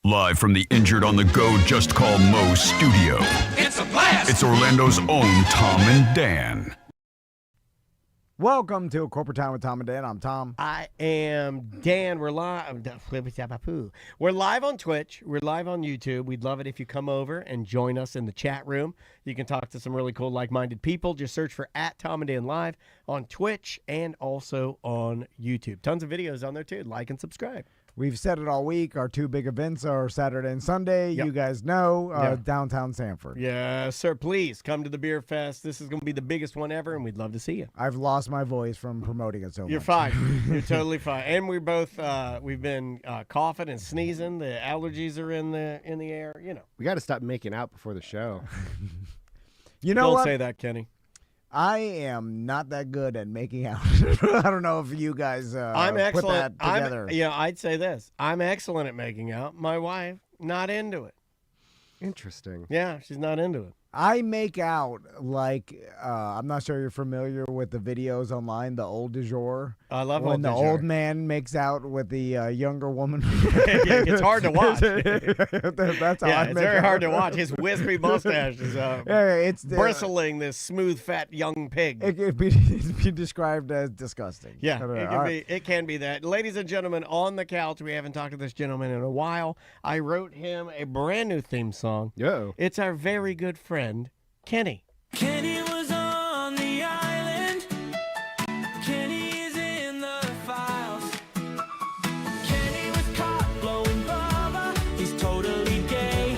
Live from the Injured on the Go Just Call Mo studio. It's a blast! It's Orlando's own Tom and Dan. Welcome to Corporate Time with Tom and Dan. I'm Tom. I am Dan. We're live. We're live on Twitch. We're live on YouTube. We'd love it if you come over and join us in the chat room. You can talk to some really cool, like-minded people. Just search for @TomandDan Live on Twitch and also on YouTube. Tons of videos on there too. Like and subscribe. We've said it all week. Our two big events are Saturday and Sunday. Yep. You guys know, Yep. downtown Sanford. Yes, sir. Please come to the Beer Fest. This is going to be the biggest one ever, and we'd love to see you. I've lost my voice from promoting it so much. You're fine. You're totally fine. And we're both we've been coughing and sneezing. The allergies are in the air. You know. We got to stop making out before the show. You know Don't what? say that, Kenny. I am not that good at making out. I don't know if you guys I'm put excellent. that together. I'd say this. I'm excellent at making out. My wife, not into it. Interesting. Yeah, she's not into it. I make out like, I'm not sure you're familiar with the videos online, the old du jour. I love when old the du jour. old man makes out with the younger woman. It's hard to watch. That's how I It's make very out. hard to watch. His wispy mustache is It's bristling this smooth, fat, young pig. It could be described as disgusting. Yeah, All it right. can be that. Ladies and gentlemen, on the couch, we haven't talked to this gentleman in a while. I wrote him a brand new theme song. Yo. It's our very good friend, Kenny. Kenny was on the island. Kenny is in the files. Kenny was caught blowing bubba. He's totally gay.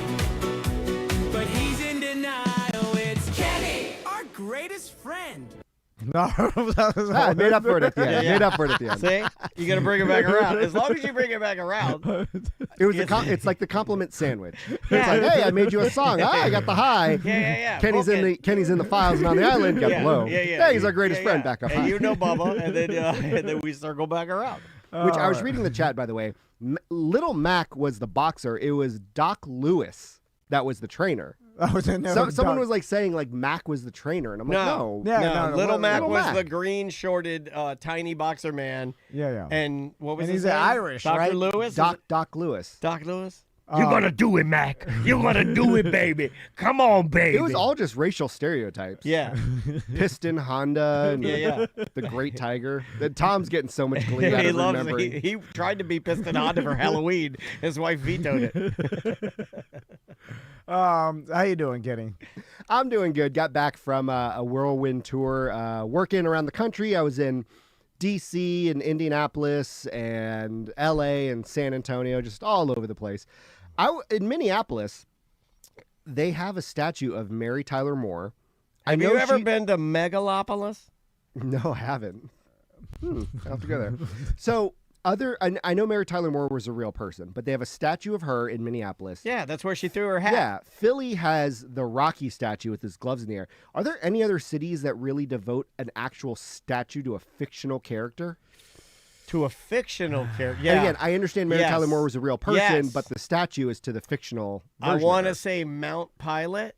But he's in denial. It's Kenny, our greatest friend. No, that was I made up for it at the end. Yeah, yeah. Made up for it at the end. See? You got to bring it back around. As long as you bring it back around. It was it's like the compliment sandwich. Yeah. It's like, hey, I made you a song. Ah, I got the high. Yeah. Kenny's in the files and on the island. Got the low. Yeah. Hey, he's our greatest friend. Back up And high. you know Bubba, and then we circle back around. Which I was reading the chat, by the way. Little Mac was the boxer. It was Doc Lewis that was the trainer. Someone was like saying like Mac was the trainer, and I'm like, no. Yeah, no, Little Mac Little was Mac. the green shorted tiny boxer man. Yeah. And what was And his he's name? Irish, Dr. right? Lewis? Doc Lewis. Doc Lewis? You're gonna do it, Mac. You're gonna do it, baby. Come on, baby. It was all just racial stereotypes. Yeah. Piston, Honda, and Yeah. the Great Tiger. Tom's getting so much glee out He of loves remembering. it. He tried to be Piston Honda for Halloween. His wife vetoed it. How you doing, Kenny? I'm doing good. Got back from a whirlwind tour, working around the country. I was in D.C. and Indianapolis and L.A. and San Antonio, just all over the place. In Minneapolis, they have a statue of Mary Tyler Moore. Have you ever been to Megalopolis? No, I haven't. I'll have to go there. So I know Mary Tyler Moore was a real person, but they have a statue of her in Minneapolis. Yeah, that's where she threw her hat. Yeah, Philly has the Rocky statue with his gloves in the air. Are there any other cities that really devote an actual statue to a fictional character? To a fictional character. And Yeah. again, I understand Mary Yes. Tyler Moore was a real person, Yes. but the statue is to the fictional I version. want to of her. say Mount Pilot,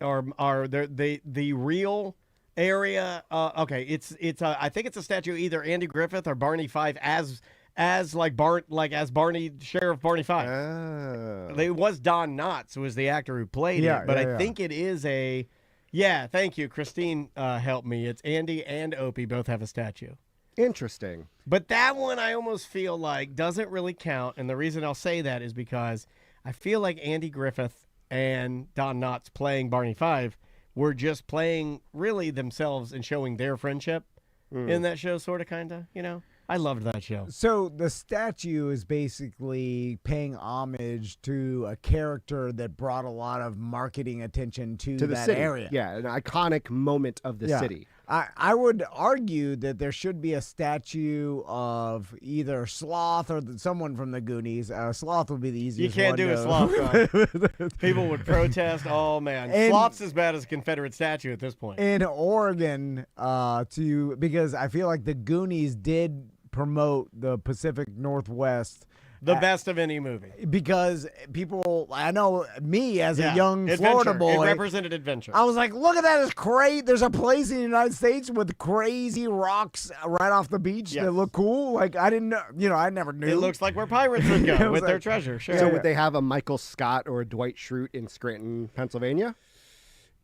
or the real area. Okay, it's I think it's a statue of either Andy Griffith or Barney Fife as Barney Sheriff Barney Fife. Oh. It was Don Knotts who was the actor who played Yeah, it, but yeah. I think it is a. Yeah, thank you, Christine. Helped me. It's Andy and Opie both have a statue. Interesting. But that one I almost feel like doesn't really count. And the reason I'll say that is because I feel like Andy Griffith and Don Knotts playing Barney Fife were just playing really themselves and showing their friendship in that show, sort of, kind of, you know? I loved that show. So the statue is basically paying homage to a character that brought a lot of marketing attention to To the that city. area. Yeah, an iconic moment of the Yeah. city. I would argue that there should be a statue of either Sloth or someone from the Goonies. Sloth would be the You easiest can't one do a to- sloth. People would protest. Oh, man. And- Sloth's as bad as a Confederate statue at this point. in Oregon because I feel like the Goonies did promote the Pacific Northwest The best of any movie. because people, I know me as a Yeah, young adventure. Florida boy. It represented adventure. I was like, look at that. It's great. There's a place in the United States with crazy rocks right off the beach Yes. that look cool. Like, I didn't know, I never knew. It looks like where pirates would It go was with their like- treasure. Sure. So would they have a Michael Scott or a Dwight Schrute in Scranton, Pennsylvania?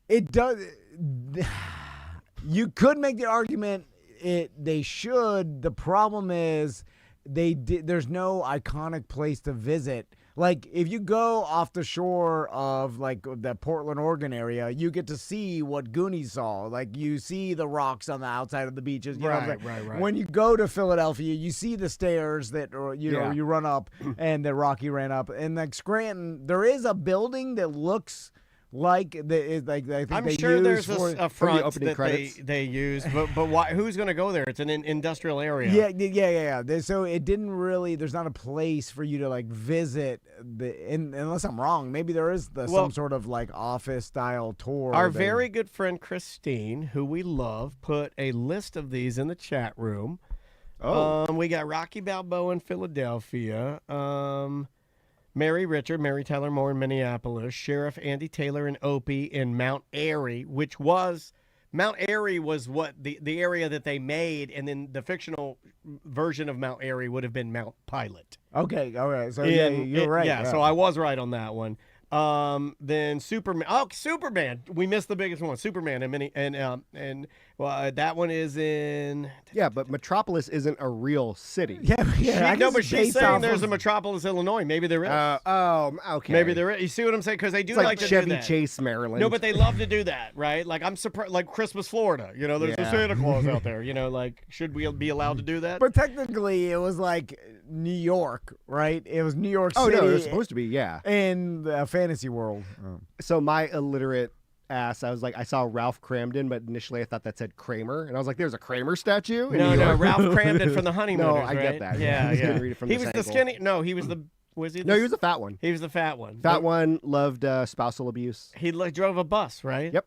It does. You could make the argument they should. The problem is there's no iconic place to visit. Like, if you go off the shore of like the Portland, Oregon area, you get to see what Goonies saw. Like, you see the rocks on the outside of the beaches. You know what I'm saying? Right. When you go to Philadelphia, you see the stairs that, or, Yeah. you run up and that Rocky ran up. And like Scranton, there is a building that looks like I think I'm they sure use there's for, a front opening that credits. they use, but why? Who's going to go there? It's an industrial area. Yeah. So it didn't really. There's not a place for you to like visit. Unless I'm wrong, maybe there is some sort of like office style tour. Our that- very good friend Christine, who we love, put a list of these in the chat room. We got Rocky Balboa in Philadelphia. Mary Richard, Mary Tyler Moore in Minneapolis, Sheriff Andy Taylor in Opie in Mount Airy, which was Mount Airy was what the area that they made, and then the fictional version of Mount Airy would have been Mount Pilot. Okay. All right. So yeah, you're right. Yeah, so I was right on that one. Then Superman. Oh, Superman. We missed the biggest one. Superman and that one is in. Yeah, but Metropolis isn't a real city. Yeah. I No, guess but it's she's based saying off there's of- a Metropolis, Illinois. Maybe there is. Okay. Maybe there is. You see what I'm saying? Because they do It's like like to Chevy do that. Chase, Maryland. No, but they love to do that, right? Like, I'm surprised. Like Christmas, Florida. There's a Yeah. Santa Claus out there. Like, should we be allowed to do that? But technically, it was like New York, right? It was New York City. Oh no, it was supposed to be. Yeah. in the fantasy world. So my illiterate ass, I was like, I saw Ralph Cramden, but initially I thought that said Kramer, and I was like, "There's a Kramer statue." in No, New no, York? Ralph Cramden from the Honeymooners. No, I get right? that. Yeah, I was yeah. gonna read it from he the was the sample. skinny. No, he was the. Was he? No, he was the fat one. He was the fat one. Fat one loved spousal abuse. He drove a bus, right? Yep.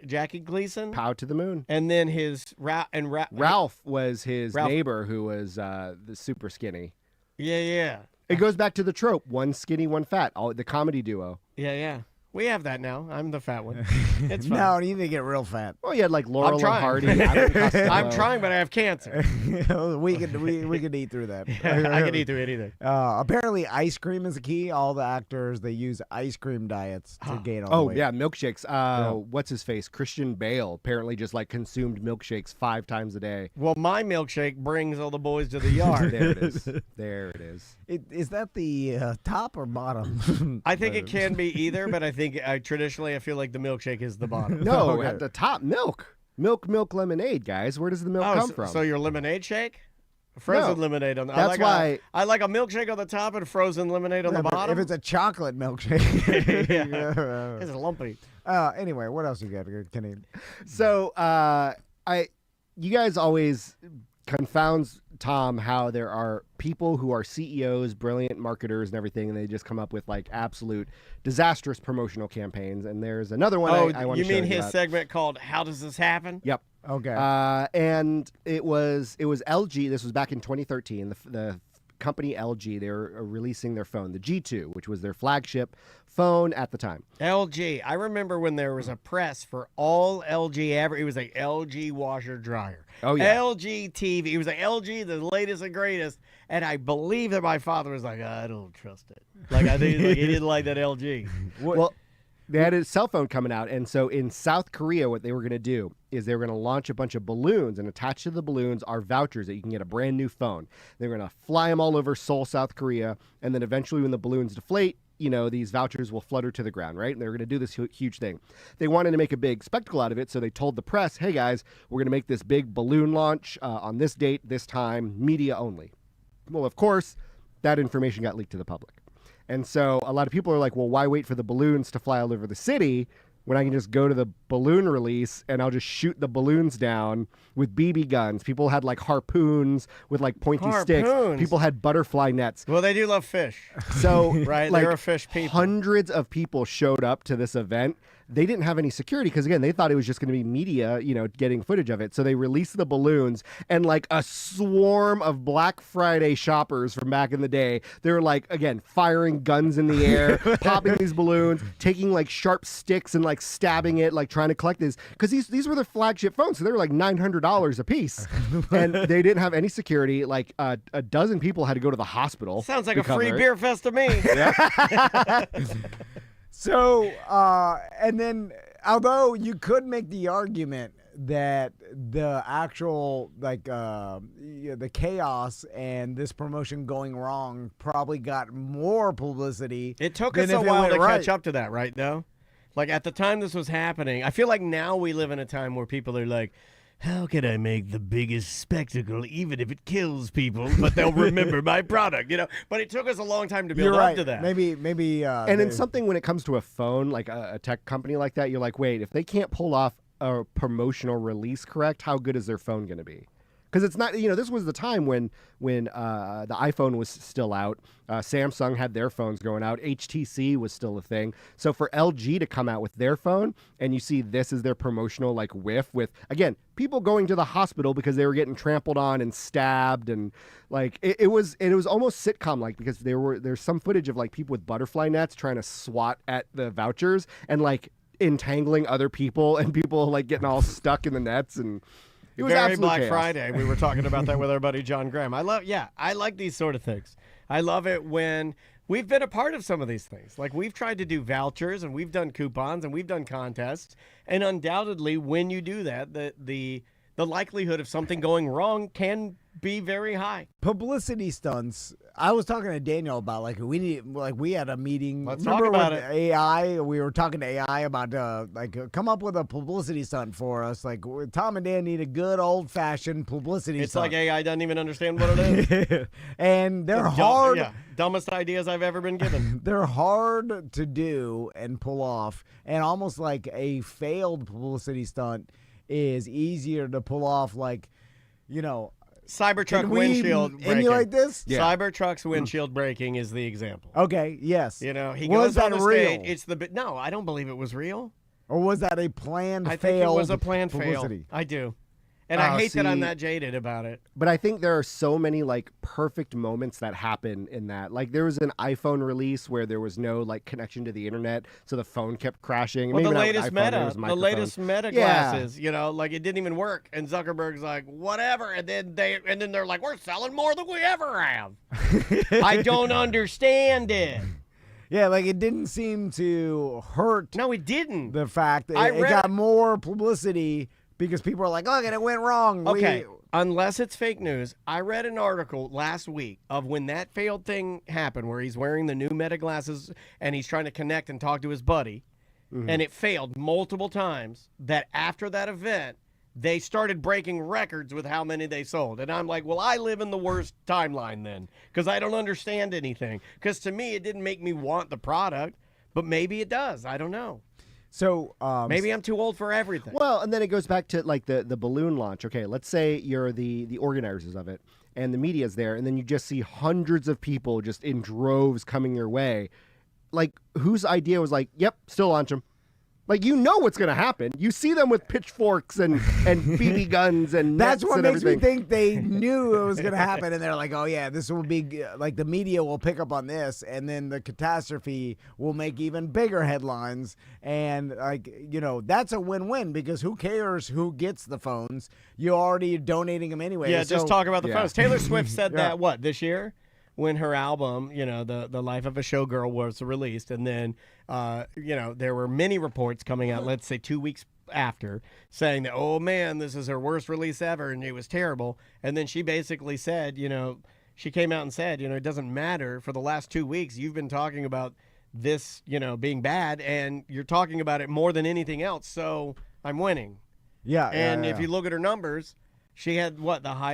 Jackie Gleason. Pow to the moon. And then his Ralph was his Ralph- neighbor who was the super skinny. Yeah. It goes back to the trope: one skinny, one fat. The comedy duo. Yeah. We have that now. I'm the fat one. It's fine. No, you need to get real fat. Well, you had like Laurel and trying. Hardy. Abbott and Costello. I'm trying, but I have cancer. we could eat through that. I can eat through anything. Apparently, ice cream is the key. All the actors they use ice cream diets to gain all the Oh weight. yeah, milkshakes. What's his face? Christian Bale apparently just like consumed milkshakes 5 times a day. Well, my milkshake brings all the boys to the yard. There it is. There it is. Is that the top or bottom? I think it can be either, but I think traditionally I feel like the milkshake is the bottom. No, Okay. at the top, milk. Milk lemonade, guys. Where does the milk come from? So your lemonade shake? Frozen No. lemonade on the That's why- I like a milkshake on the top and frozen lemonade on the bottom. If it's a chocolate milkshake. Yeah. It's lumpy. Anyway, what else you got, Kenny? So, you guys always confounds Tom how there are people who are CEOs, brilliant marketers and everything, and they just come up with like absolute disastrous promotional campaigns. And there's another one I want to you show mean you his about. segment called "How Does This Happen"? Yep. Okay. And it was LG. This was back in 2013. The company LG, they were releasing their phone, the G2, which was their flagship phone at the time. LG. I remember when there was a press for all LG ever. It was like LG washer dryer. Oh, yeah. LG TV. It was like LG, the latest and greatest. And I believe that my father was like, I don't trust it. Like I think he didn't like that LG. Well, they had a cell phone coming out, and so in South Korea, what they were going to do is they were going to launch a bunch of balloons, and attached to the balloons are vouchers that you can get a brand new phone. They were going to fly them all over Seoul, South Korea, and then eventually when the balloons deflate, these vouchers will flutter to the ground, right? And they were going to do this huge thing. They wanted to make a big spectacle out of it, so they told the press, hey guys, we're going to make this big balloon launch on this date, this time, media only. Well, of course, that information got leaked to the public. And so a lot of people are like, well, why wait for the balloons to fly all over the city when I can just go to the balloon release and I'll just shoot the balloons down with BB guns? People had like harpoons with like pointy sticks. Harpoons? People had butterfly nets. Well, they do love fish. So Right, like they're a fish people. hundreds of people showed up to this event. they didn't have any security because, again, they thought it was just going to be media, getting footage of it. So they released the balloons, and like a swarm of Black Friday shoppers from back in the day, they were like, again, firing guns in the air, popping these balloons, taking like sharp sticks and like stabbing it, like trying to collect this. Because these were their flagship phones. So they were like $900 a piece. And they didn't have any security. Like a dozen people had to go to the hospital. Sounds like a free beer fest to me. So, and then, although you could make the argument that the actual, the chaos and this promotion going wrong probably got more publicity. It took than us if a it while went to right. catch up to that, right, though? Like, at the time this was happening, I feel like now we live in a time where people are like, how can I make the biggest spectacle even if it kills people, but they'll remember my product, But it took us a long time to build You're up right. to that. Maybe. And in something when it comes to a phone, like a tech company like that, you're like, wait, if they can't pull off a promotional release correct, how good is their phone going to be? Because it's not, this was the time when the iPhone was still out. Samsung had their phones going out. HTC was still a thing. So for LG to come out with their phone and you see this is their promotional like whiff with, again, people going to the hospital because they were getting trampled on and stabbed, and like it was almost sitcom like, because there's some footage of like people with butterfly nets trying to swat at the vouchers and like entangling other people and people like getting all stuck in the nets, and it was Very absolute Black chaos. Friday. We were talking about that with our buddy John Graham. I like these sort of things. I love it when we've been a part of some of these things. Like, we've tried to do vouchers and we've done coupons and we've done contests. And undoubtedly, when you do that, the likelihood of something going wrong can be very high. Publicity stunts. I was talking to Daniel about we had a meeting. Let's Remember talk about with it. AI. We were talking to AI about come up with a publicity stunt for us. Like, Tom and Dan need a good old fashioned publicity It's stunt. like AI doesn't even understand what it is. And they're hard. Yeah, dumbest ideas I've ever been given. They're hard to do and pull off, and almost like a failed publicity stunt is easier to pull off. Cybertruck Can we windshield breaking. emulate this? Yeah. Cybertruck's windshield breaking is the example. Okay. Yes. He Was goes on that the real? stage. It's no, I don't believe it was real. Or was that a planned I think failed it was a planned publicity? fail. I do. And I hate that I'm see- that jaded about it. But I think there are so many like perfect moments that happen in that. Like, there was an iPhone release where there was no like connection to the internet, so the phone kept crashing. Well, Maybe the not with latest iPhone, there Meta, was the microphone. latest Meta Yeah. glasses, like it didn't even work. And Zuckerberg's like, whatever. And then they're like, we're selling more than we ever have. I don't understand it. Yeah, like it didn't seem to hurt No, it didn't. the fact that I it read- got more publicity because people are like, look, and it went wrong. Okay, unless it's fake news, I read an article last week of when that failed thing happened where he's wearing the new Meta glasses and he's trying to connect and talk to his buddy, and it failed multiple times, that after that event, they started breaking records with how many they sold. And I'm like, well, I live in the worst timeline then, because I don't understand anything. Because to me, it didn't make me want the product, but maybe it does. I don't know. So Maybe I'm too old for everything. Well, and then it goes back to like the balloon launch. Okay, let's say you're the organizers of it and the media's there, and then you just see hundreds of people just in droves coming your way. Like, whose idea was like, yep, still launch them? Like, you know what's going to happen. You see them with pitchforks and BB guns and that's nets what and makes me everything. think they knew it was going to happen, and they're like, "Oh yeah, this will be like the media will pick up on this, and then the catastrophe will make even bigger headlines." And that's a win-win because who cares who gets the phones? You're already donating them anyway. Yeah, so, just talk about the Yeah. phones. Taylor Swift said Yeah. that, this year? When her album, The Life of a Showgirl was released. And then, there were many reports coming out, let's say 2 weeks after, saying that, oh, man, this is her worst release ever, and it was terrible. And then she basically said, she came out and said, it doesn't matter. For the last 2 weeks, you've been talking about this, being bad, and you're talking about it more than anything else. So I'm winning. Yeah, And yeah, if yeah. you look at her numbers, she had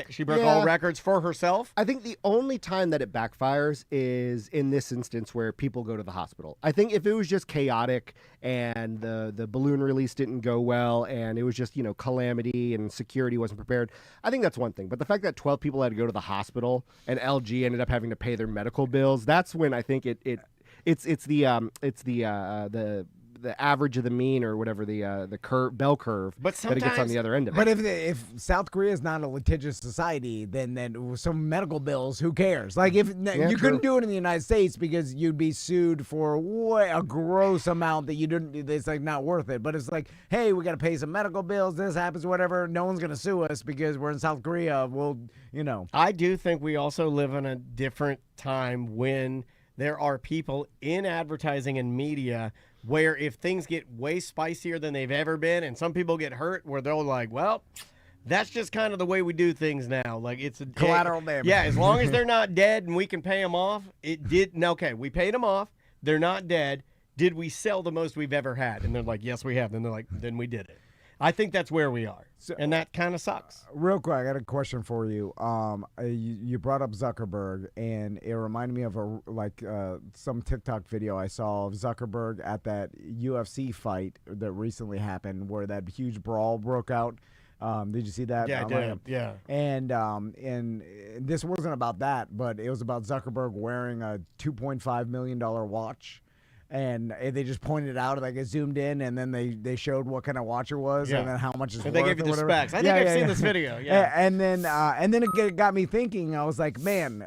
she broke Yeah. all records for herself. I think the only time that it backfires is in this instance where people go to the hospital. I think if it was just chaotic and the balloon release didn't go well and it was just, calamity and security wasn't prepared, I think that's one thing. But the fact that 12 people had to go to the hospital and LG ended up having to pay their medical bills, that's when I think it's the the average of the mean or whatever the bell curve But that it gets on sometimes- the other end of it. But if South Korea is not a litigious society, then some medical bills, who cares? Like if you couldn't do it in the United States because you'd be sued for a gross amount that you didn't. It's like not worth it. But it's like, hey, we got to pay some medical bills. This happens, whatever. No one's gonna sue us because we're in South Korea. Well, I do think we also live in a different time when there are people in advertising and media where if things get way spicier than they've ever been and some people get hurt where they're like, well, that's just kind of the way we do things now. Like it's a Collateral damage. Yeah, as long as they're not dead and we can pay them off, okay, we paid them off. They're not dead. Did we sell the most we've ever had? And they're like, yes, we have. Then they're like, then we did it. I think that's where we are. And that kind of sucks. Real quick, I got a question for you. You brought up Zuckerberg, and it reminded me of some TikTok video I saw of Zuckerberg at that UFC fight that recently happened, where that huge brawl broke out. Did you see that? Yeah, I did. Yeah. And this wasn't about that, but it was about Zuckerberg wearing a $2.5 million watch. And they just pointed it out, like it zoomed in, and then they showed what kind of watch it was, and then how much it's worth. They gave you the specs. I think I've seen this video. Yeah. And then it got me thinking. I was like, man,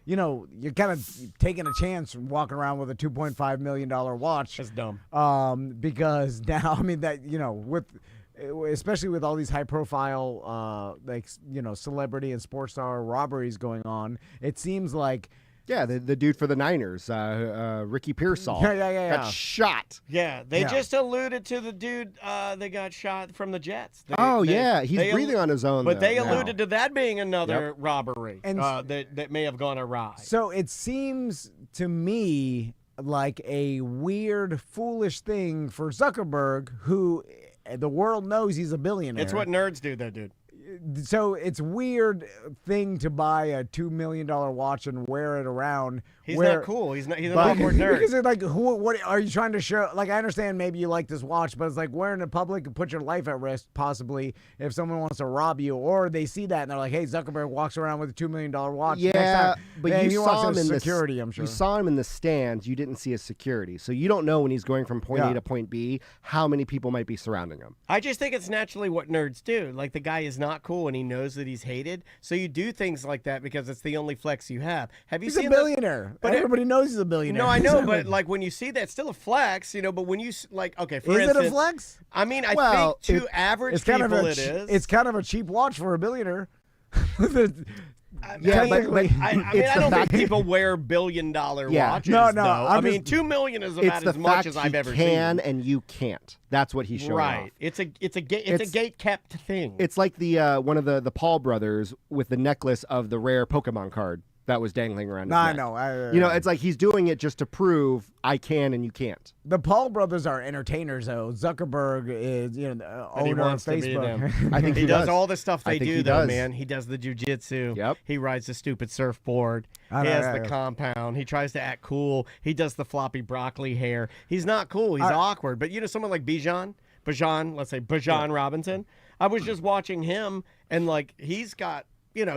you're kind of taking a chance walking around with a $2.5 million watch. That's dumb. Because now, I mean that especially with all these high profile celebrity and sports star robberies going on, it seems like. Yeah, the dude for the Niners, Ricky Pearsall, got shot. Yeah, they just alluded to the dude that got shot from the Jets. He's breathing on his own. But they now. alluded to that being another robbery And that may have gone awry. So it seems to me like a weird, foolish thing for Zuckerberg, who the world knows he's a billionaire. It's what nerds do, though, dude. So it's weird thing to buy a $2 million watch and wear it around. Not cool. He's an awkward nerd. Because it's like, what are you trying to show? Like, I understand maybe you like this watch, but it's like wearing it in public and put your life at risk, possibly, if someone wants to rob you, or they see that and they're like, hey, Zuckerberg walks around with a $2 million watch. Yeah, but you saw him in security, I'm sure. You saw him in the stands. You didn't see his security. So you don't know when he's going from point A to point B how many people might be surrounding him. I just think it's naturally what nerds do. Like, the guy is not cool and he knows that he's hated. So you do things like that because it's the only flex you have. He's a billionaire. But everybody knows he's a billionaire. No, I know, but like when you see that, it's still a flex, But when you okay, for instance, is it a flex? I mean, I think to average people it is. It's kind of a cheap watch for a billionaire. I don't think people wear billion-dollar watches. No, though. I mean, $2 million is about as much as I've ever seen. Can and you can't. That's what he's showing off. It's a gate-kept thing. It's like the one of the Paul brothers with the necklace of the rare Pokemon card that was dangling around his neck. I know. It's like he's doing it just to prove I can and you can't. The Paul brothers are entertainers, though. Zuckerberg is, the owner of Facebook. I think he does all the stuff they do, though, does. man. He does the jujitsu. Yep. He rides the stupid surfboard. He has the compound. He tries to act cool. He does the floppy broccoli hair. He's not cool. He's awkward. But someone like Bijan, Robinson. I was just watching him, and like he's got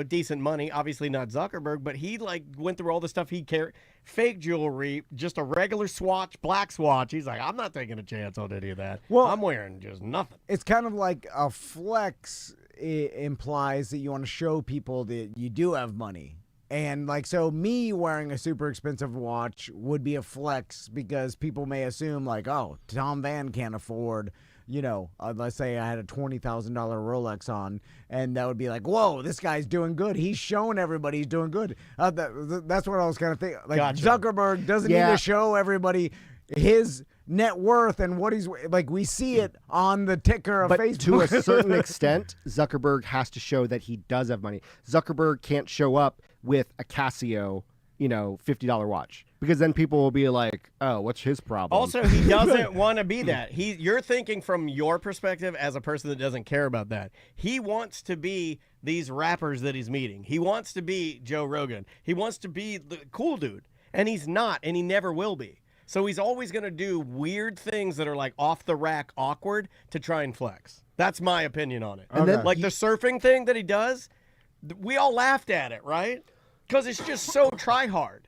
decent money. Obviously not Zuckerberg, but he went through all the stuff he carried. Fake jewelry, just a regular swatch, black swatch. He's like, I'm not taking a chance on any of that. Well, I'm wearing just nothing. It's kind of like a flex. It implies that you want to show people that you do have money. And so me wearing a super expensive watch would be a flex because people may assume oh, Tom Van can't afford, let's say I had a $20,000 Rolex on, and that would be like, whoa, this guy's doing good. He's showing everybody he's doing good. That's what I was kind of thinking. Gotcha. Zuckerberg doesn't need to show everybody his net worth and what he's we see it on the ticker of Facebook. To a certain extent, Zuckerberg has to show that he does have money. Zuckerberg can't show up with a Casio, $50 watch, because then people will be like, oh, what's his problem? Also, he doesn't want to be that. You're thinking from your perspective as a person that doesn't care about that. He wants to be these rappers that he's meeting. He wants to be Joe Rogan. He wants to be the cool dude, and he's not, and he never will be. So he's always going to do weird things that are off the rack awkward to try and flex. That's my opinion on it. And then the surfing thing that he does, we all laughed at it, right? Because it's just so try hard.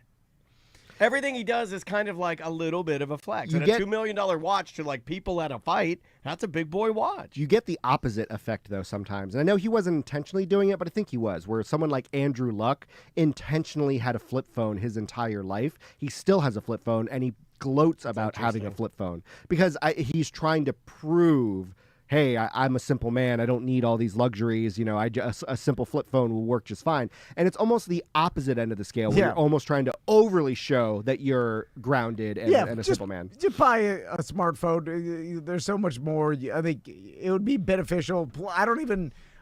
Everything he does is kind of like a little bit of a flex. You And get- a $2 million watch to like people at a fight, that's a big boy watch. You get the opposite effect, though, sometimes. And I know he wasn't intentionally doing it, but I think he was, where someone like Andrew Luck intentionally had a flip phone his entire life. He still has a flip phone, and he gloats about having a flip phone because he's trying to prove, hey, I'm a simple man. I don't need all these luxuries. You know, a simple flip phone will work just fine. And it's almost the opposite end of the scale where you're almost trying to overly show that you're grounded and, a simple man. Just buy a smartphone. There's so much more. I think it would be beneficial.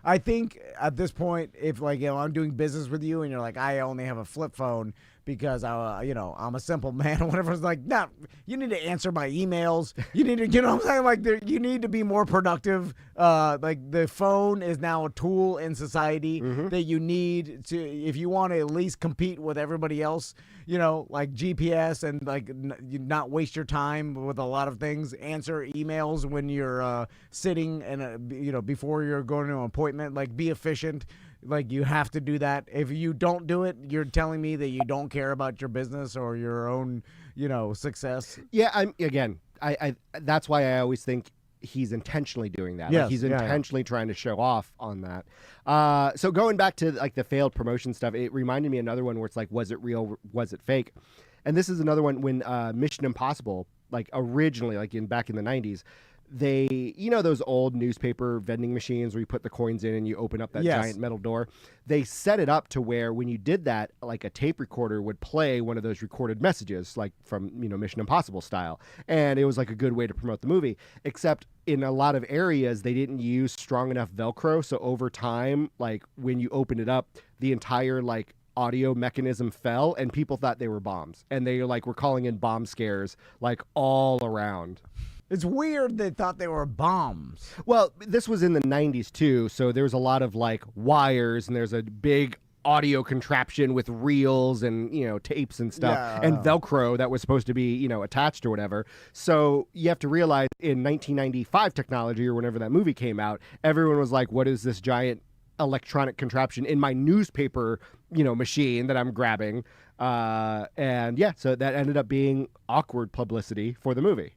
I think at this point, if like, you know, I'm doing business with you and you're like, I only have a flip phone because I'm a simple man or whatever. It's like, no, you need to answer my emails. You need to, you know what I'm saying? Like, you need to be more productive. Like the phone is now a tool in society that you need to, if you want to at least compete with everybody else, you know, like GPS and like not waste your time with a lot of things. Answer emails when you're sitting and, you know, before you're going to an appointment, like be efficient. Like you have to do that. If you don't do it, you're telling me that you don't care about your business or your own, you know, success. Yeah, I that's why I always think he's intentionally doing that. Yes, Like he's intentionally trying to show off on that. So going back to like the failed promotion stuff, it reminded me of another one where it's like, was it real? Was it fake? And this is another one when Mission Impossible, like originally, like back in the 90s, they, you know, those old newspaper vending machines where you put the coins in and you open up that giant metal door. They set it up to where when you did that, like a tape recorder would play one of those recorded messages, like from, you know, Mission Impossible style. And it was like a good way to promote the movie, except in a lot of areas, they didn't use strong enough Velcro. So over time, like when you open it up, the entire like audio mechanism fell and people thought they were bombs. And they like were calling in bomb scares like all around. It's weird they thought they were bombs. Well, this was in the 90s too, so there's a lot of like wires and there's a big audio contraption with reels and, you know, tapes and stuff and Velcro that was supposed to be, you know, attached or whatever. So you have to realize in 1995 technology or whenever that movie came out, everyone was like, what is this giant electronic contraption in my newspaper, you know, machine that I'm grabbing? And yeah, so that ended up being awkward publicity for the movie.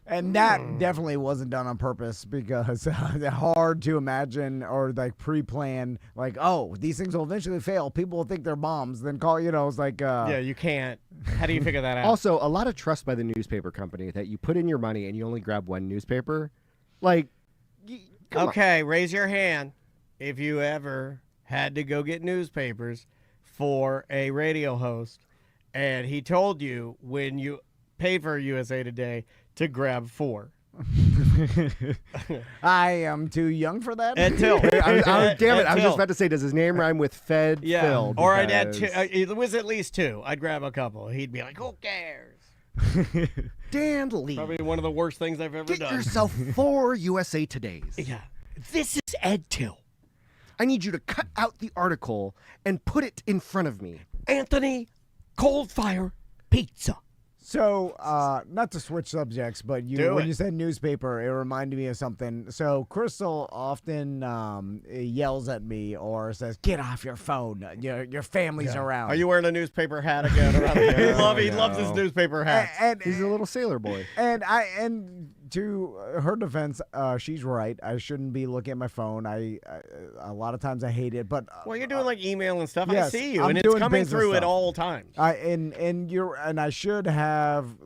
And that definitely wasn't done on purpose because hard to imagine or like pre-plan, like, oh, these things will eventually fail. People will think they're bombs. Then call, you know, it's like. Yeah, you can't. How do you figure that out? Also, a lot of trust by the newspaper company that you put in your money and you only grab one newspaper. Like, come okay, raise your hand if you ever had to go get newspapers for a radio host and he told you when you paid for USA Today to grab 4. I am too young for that. Ed Till. damn it. I was Till. just about to say, does his name rhyme with fed? Yeah. Filled? Or I'd add Because- 2. It was at least 2. I'd grab a couple. He'd be like, who cares? Dan Lee. Probably one of the worst things I've ever Get done. yourself 4 USA Todays. Yeah. This is Ed Till. I need you to cut out the article and put it in front of me. Anthony Cold Fire Pizza. So, not to switch subjects, but when you said newspaper, it reminded me of something. So, Crystal often yells at me or says, "Get off your phone. Your family's around." Are you wearing a newspaper hat again? He loves his newspaper hat. And He's a little sailor boy. And to her defense, she's right. I shouldn't be looking at my phone. A lot of times I hate it, but Well, you're doing like email and stuff. yes, I see you, I'm and it's doing coming business through at stuff. all times. and I should have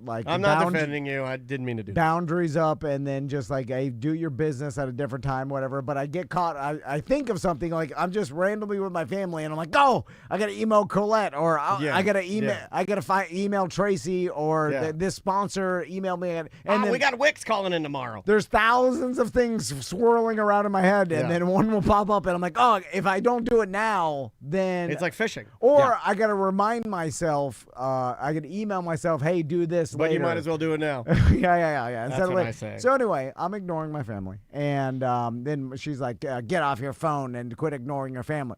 like I'm not defending you. I didn't mean to do that. boundaries up, and then just like, hey, do your business at a different time, whatever. But I get caught. I think of something like I'm just randomly with my family, and I'm like, oh, I gotta email Colette, or I gotta email, I gotta email Tracy, or this sponsor email me, and then we got Wix calling in tomorrow. there's thousands of things swirling around in my head, and then one will pop up, and I'm like, oh, if I don't do it now, then It's like fishing. or I gotta remind myself. I could email myself, hey, do this But later. you might as well do it now. yeah. That's Instead of what later. I say. So anyway, I'm ignoring my family, and then she's like, "Get off your phone and quit ignoring your family."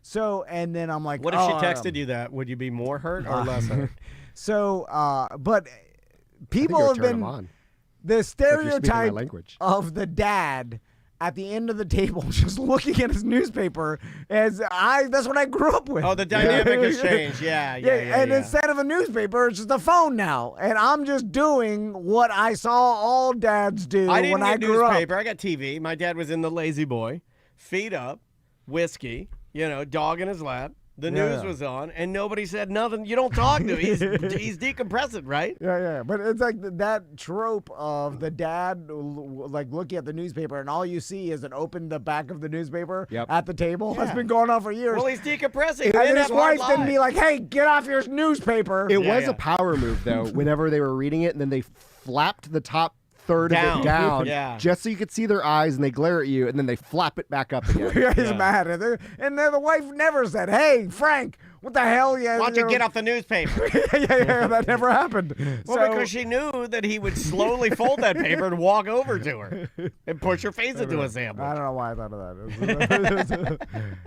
So, and then I'm like, What if she texted you that? Would you be more hurt or less hurt? So, but I think people it would have turn him been on. the If you're speaking my stereotype language. of the dad at the end of the table, just looking at his newspaper. That's what I grew up with. Oh, the dynamic has changed. Yeah. And instead of a newspaper, it's just a phone now, and I'm just doing what I saw all dads do I didn't when I get grew newspaper. up. I got TV. My dad was in the Lazy Boy, feet up, whiskey, dog in his lap. The news was on, and nobody said nothing. You don't talk to him. He's decompressing, right? Yeah. But it's like that trope of the dad like looking at the newspaper, and all you see is the back of the newspaper at the table. Yeah. That's been going on for years. Well, he's decompressing. And his wife didn't be like, "Hey, get off your newspaper." It was a power move, though, whenever they were reading it, and then they flapped the top third of it down just so you could see their eyes, and they glare at you, and then they flap it back up again. He's mad. And then the wife never said, "Hey, Frank, what the hell?" Why don't you get off the newspaper? yeah, that never happened. Well, because she knew that he would slowly fold that paper and walk over to her and push her face into a sandwich. I don't know why I thought of that.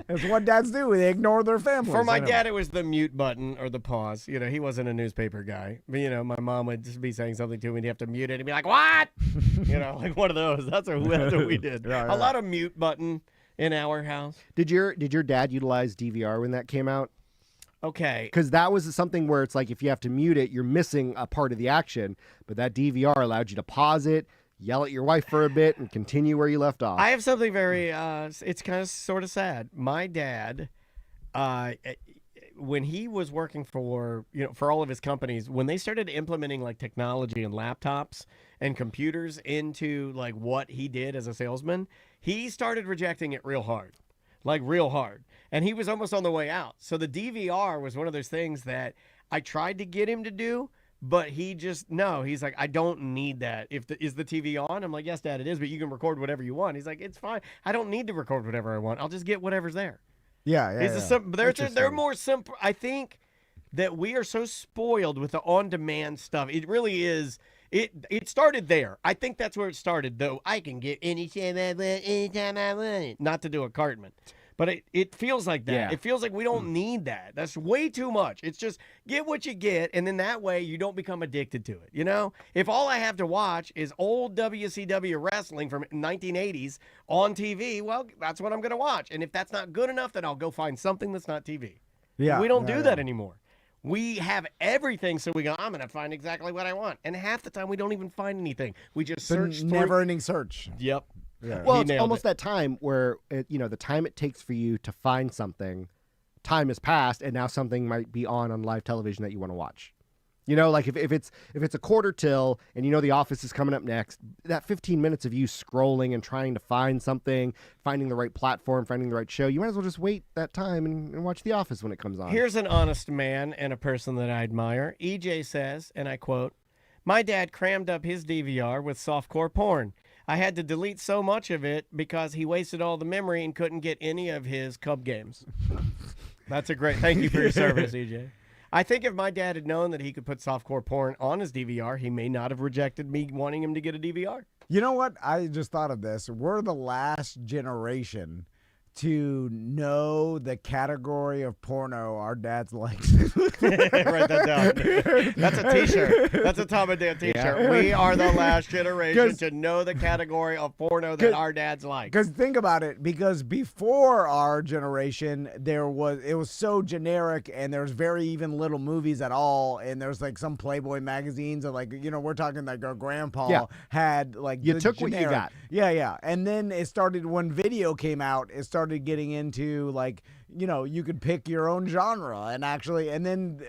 It's what dads do. They ignore their families. For my dad, it was the mute button or the pause. He wasn't a newspaper guy. But, my mom would just be saying something to him, and he'd have to mute it and be like, "What?" Like one of those. That's what we did. A lot of mute button in our house. Did your dad utilize DVR when that came out? Okay. Because that was something where it's like if you have to mute it, you're missing a part of the action. But that DVR allowed you to pause it, yell at your wife for a bit, and continue where you left off. I have something very, it's kind of sort of sad. My dad, when he was working for all of his companies, when they started implementing like technology and laptops and computers into like what he did as a salesman, he started rejecting it real hard. Like real hard. And he was almost on the way out. So the DVR was one of those things that I tried to get him to do, but he's like, "I don't need that. Is the TV on?" I'm like, "Yes, Dad, it is, but you can record whatever you want." He's like, "It's fine. I don't need to record whatever I want. I'll just get whatever's there." They're more simple. I think that we are so spoiled with the on-demand stuff. It really is. It started there. I think that's where it started, though. I can get anytime I want it. Not to do a Cartman. But it feels like that. Yeah. It feels like we don't need that. That's way too much. It's just get what you get, and then that way you don't become addicted to it. If all I have to watch is old WCW wrestling from 1980s on TV, well, that's what I'm going to watch. And if that's not good enough, then I'll go find something that's not TV. Yeah, We don't do that anymore. We have everything, so we go, "I'm going to find exactly what I want." And half the time, we don't even find anything. We just search through. Never-ending search. Yep. Yeah. Well, it's almost that time where, the time it takes for you to find something, time has passed, and now something might be on live television that you want to watch. Like if it's a quarter till and The Office is coming up next, that 15 minutes of you scrolling and trying to find something, finding the right platform, finding the right show, you might as well just wait that time and watch The Office when it comes on. Here's an honest man and a person that I admire. EJ says, and I quote, "My dad crammed up his DVR with softcore porn. I had to delete so much of it because he wasted all the memory and couldn't get any of his Cub games." That's a great, thank you for your service, EJ. I think if my dad had known that he could put softcore porn on his DVR, he may not have rejected me wanting him to get a DVR. You know what? I just thought of this. We're the last generation to know the category of porno our dads like. Write that down. That's a t-shirt. That's a Tom and Dan t-shirt. Yeah. We are the last generation to know the category of porno that our dads like. Because think about it. Because before our generation, it was so generic, and there's very even little movies at all. And there's like some Playboy magazines, and we're talking like our grandpa had like you the took generic, what you got. Yeah. And then it started when video came out. It started getting into like you could pick your own genre, and then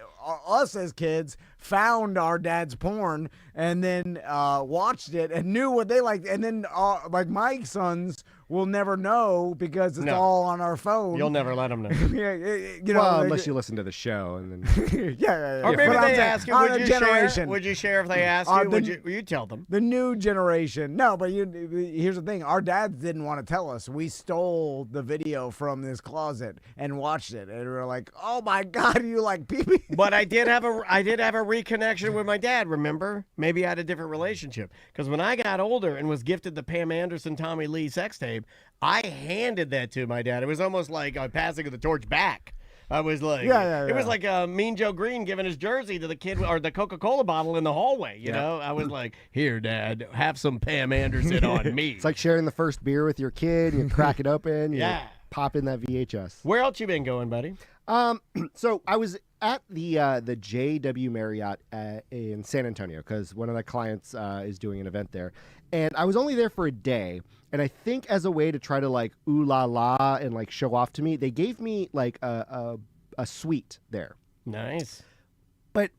us as kids found our dad's porn and then watched it and knew what they liked, and then like my sons will never know because it's all on our phone. You'll never let them know. Unless you listen to the show and then yeah. Or maybe But they I'm saying, ask you, on would a you generation. share? Would you share if they asked you? You tell them. The new generation. No, but here's the thing. Our dads didn't want to tell us. We stole the video from this closet and watched it, and we were like, "Oh my God, you like pee-pee?" But I did have a reconnection with my dad. Remember? Maybe I had a different relationship because when I got older and was gifted the Pam Anderson, Tommy Lee sex tape, I handed that to my dad. It was almost like passing the torch back. I was like, it was like Mean Joe Green giving his jersey to the kid or the Coca-Cola bottle in the hallway. You know, I was like, here, Dad, have some Pam Anderson on me. It's like sharing the first beer with your kid. You crack it open. You pop in that VHS. Where else you been going, buddy? So I was at the JW Marriott in San Antonio because one of the clients is doing an event there, and I was only there for a day. And I think as a way to try to like ooh la la and like show off to me, they gave me like a suite there. Nice, but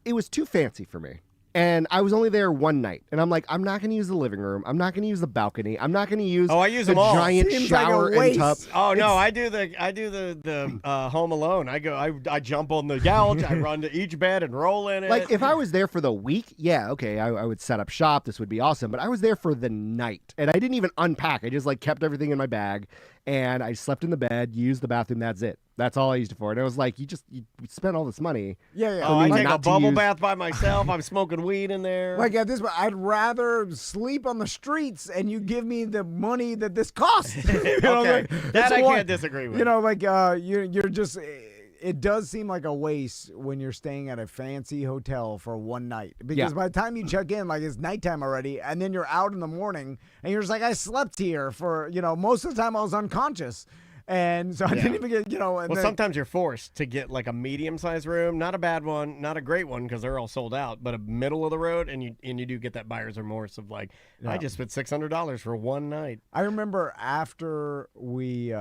it was too fancy for me. And I was only there one night, and I'm like, I'm not going to use the living room. I'm not going to use the balcony. I'm not going to use I use the them all. giant Seems shower like a and tub. waste. Oh no, I do the Home Alone. I jump on the couch. I run to each bed and roll in it. Like if I was there for the week, yeah, okay, I would set up shop. This would be awesome. But I was there for the night, and I didn't even unpack. I just like kept everything in my bag, and I slept in the bed, used the bathroom. That's it. That's all I used it for. And it was like, you spent all this money. Yeah. Oh, I take a bubble bath by myself. I'm smoking weed in there. Like at this point, I'd rather sleep on the streets and you give me the money that this costs. You know, Okay, like, that it's I one- can't disagree with. You know, like you're just. It does seem like a waste when you're staying at a fancy hotel for one night because by the time you check in, like it's nighttime already, and then you're out in the morning and you're just like, I slept here for most of the time I was unconscious. And so I didn't even get, And Well, sometimes you're forced to get like a medium-sized room, not a bad one, not a great one because they're all sold out, but a middle of the road, and you do get that buyer's remorse of like, I just spent $600 for one night. I remember after me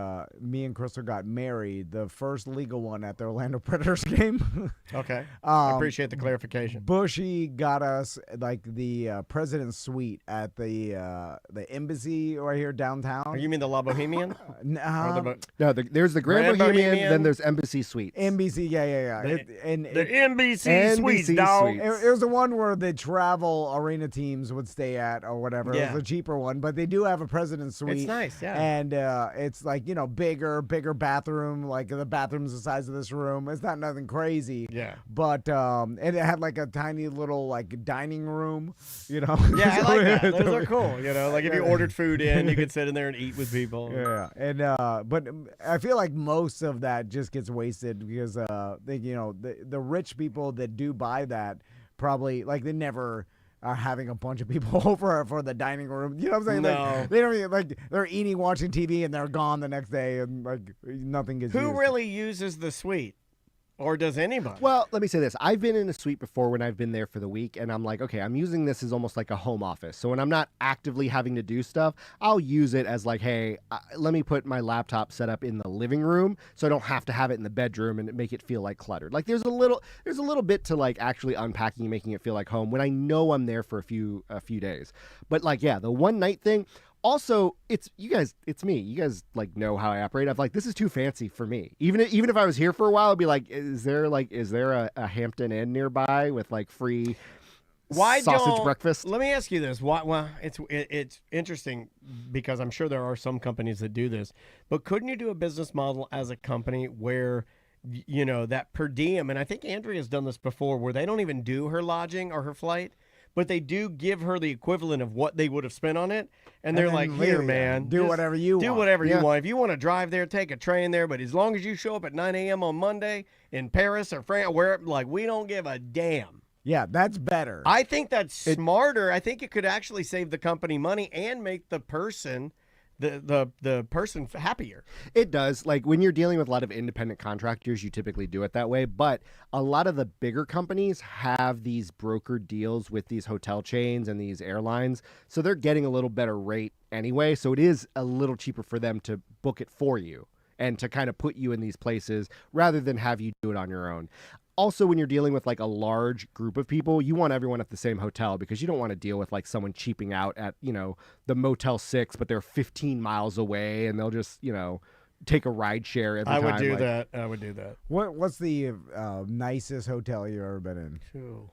and Crystal got married, the first legal one at the Orlando Predators game. Okay, I appreciate the clarification. Bushy got us like the president's suite at the embassy right here downtown. Oh, you mean the La Bohemian? No, there's the Grand Bohemian, then there's Embassy Suites. NBC, yeah. The NBC suites, NBC dog. suites. It was the one where the travel arena teams would stay at or whatever. It Yeah. was a cheaper one, but they do have a president's suite. It's nice, yeah. And it's like, bigger bathroom. Like the bathroom's the size of this room. It's not nothing crazy. Yeah. But and it had like a tiny little like dining room, Yeah, I like that. Those are cool. Like if you ordered food in, you could sit in there and eat with people. Yeah, and but I feel like most of that just gets wasted because the rich people that do buy that probably like they never are having a bunch of people over for the dining room. You know what I'm saying? No. Like, they don't even, like they're eating, watching TV, and they're gone the next day, and like nothing gets Who used. really uses the suite? Or does anybody? Well, let me say this. I've been in a suite before when I've been there for the week, and I'm like, okay, I'm using this as almost like a home office. So when I'm not actively having to do stuff, I'll use it as like, hey, let me put my laptop set up in the living room so I don't have to have it in the bedroom and make it feel like cluttered. Like there's a little bit to like actually unpacking and making it feel like home when I know I'm there for a few days. But like, yeah, the one night thing. Also, it's me. You guys like know how I operate. I'm like, this is too fancy for me. Even if I was here for a while, I'd be like, is there a Hampton Inn nearby with like free sausage breakfast? Let me ask you this. Why? Well, it's interesting because I'm sure there are some companies that do this, but couldn't you do a business model as a company where that per diem? And I think Andrea's done this before, where they don't even do her lodging or her flight, but they do give her the equivalent of what they would have spent on it. And they're like, here, man. do whatever you do want. whatever you want. If you want to drive there, take a train there. But as long as you show up at 9 a.m. on Monday in Paris or France, where like we don't give a damn. Yeah, that's better. I think that's smarter. I think it could actually save the company money and make the person the person happier. It does. Like when you're dealing with a lot of independent contractors, you typically do it that way. But a lot of the bigger companies have these broker deals with these hotel chains and these airlines. So they're getting a little better rate anyway. So it is a little cheaper for them to book it for you and to kind of put you in these places rather than have you do it on your own. Also, when you're dealing with like a large group of people, you want everyone at the same hotel because you don't want to deal with like someone cheaping out at, the Motel 6, but they're 15 miles away and they'll just, take a ride share every time. I would do that. What's the nicest hotel you've ever been in? True.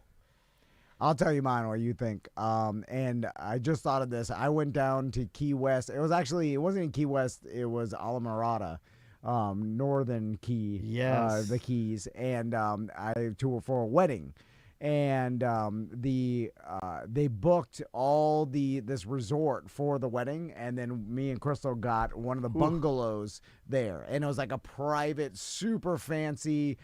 I'll tell you mine what you think. And I just thought of this. I went down to Key West. It wasn't in Key West. It was Alamorada. Northern Key, Yes. the Keys, and I toured for a wedding, and they booked all this resort for the wedding, and then me and Crystal got one of the bungalows there, and it was like a private, super fancy,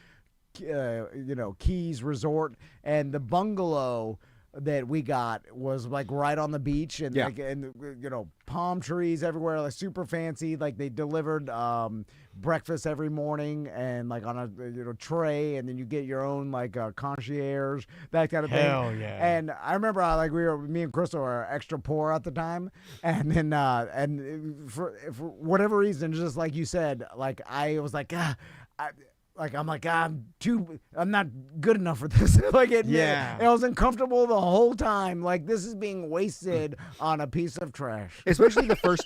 Keys resort, and the bungalow that we got was like right on the beach, and palm trees everywhere, like super fancy. Like they delivered breakfast every morning, and like on a tray, and then you get your own like concierge, that kind of thing. Hell yeah! And I remember me and Crystal were extra poor at the time, and then for whatever reason, just like you said, like I was like I'm not good enough for this. It was uncomfortable the whole time. Like, this is being wasted on a piece of trash. Especially the first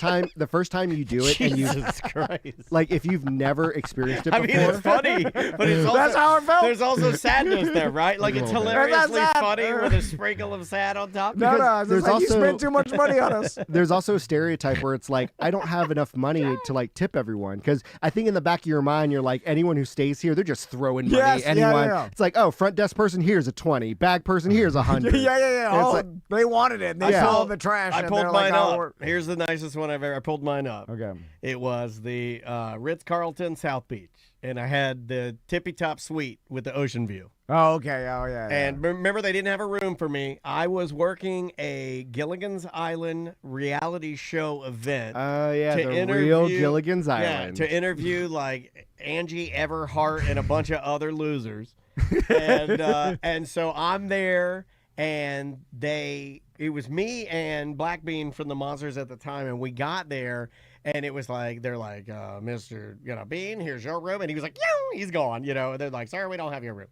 time you do it, and Jesus Christ. like if you've never experienced it before. I mean, it's funny, but it's also, that's how it felt. There's also sadness there, right? Like, it's hilariously funny with a sprinkle of sad on top. No, there's like you also- spent too much money on us. There's also a stereotype where it's like, I don't have enough money to like tip everyone, because I think in the back of your mind you're like, anyone who stays here, they're just throwing money. Yes, anyone, yeah. It's like, oh, front desk person here's a 20, bag person here's 100. Yeah. And it's Oh, like, they wanted it. They saw the trash. I and pulled they're mine like, oh, up. we're- Here's the nicest one I've ever. I pulled mine up. Okay. It was the Ritz-Carlton South Beach, and I had the tippy top suite with the ocean view. Oh, okay. Oh, yeah. And remember, they didn't have a room for me. I was working a Gilligan's Island reality show event. yeah, to the interview- real Gilligan's Island. Yeah, to interview like Angie Everhart and a bunch of other losers. And so I'm there, and it was me and Black Bean from the Monsters at the time, and we got there, and it was like, they're like, Mr. Bean, here's your room, and he was like, he's gone, and they're like, sorry, we don't have your room.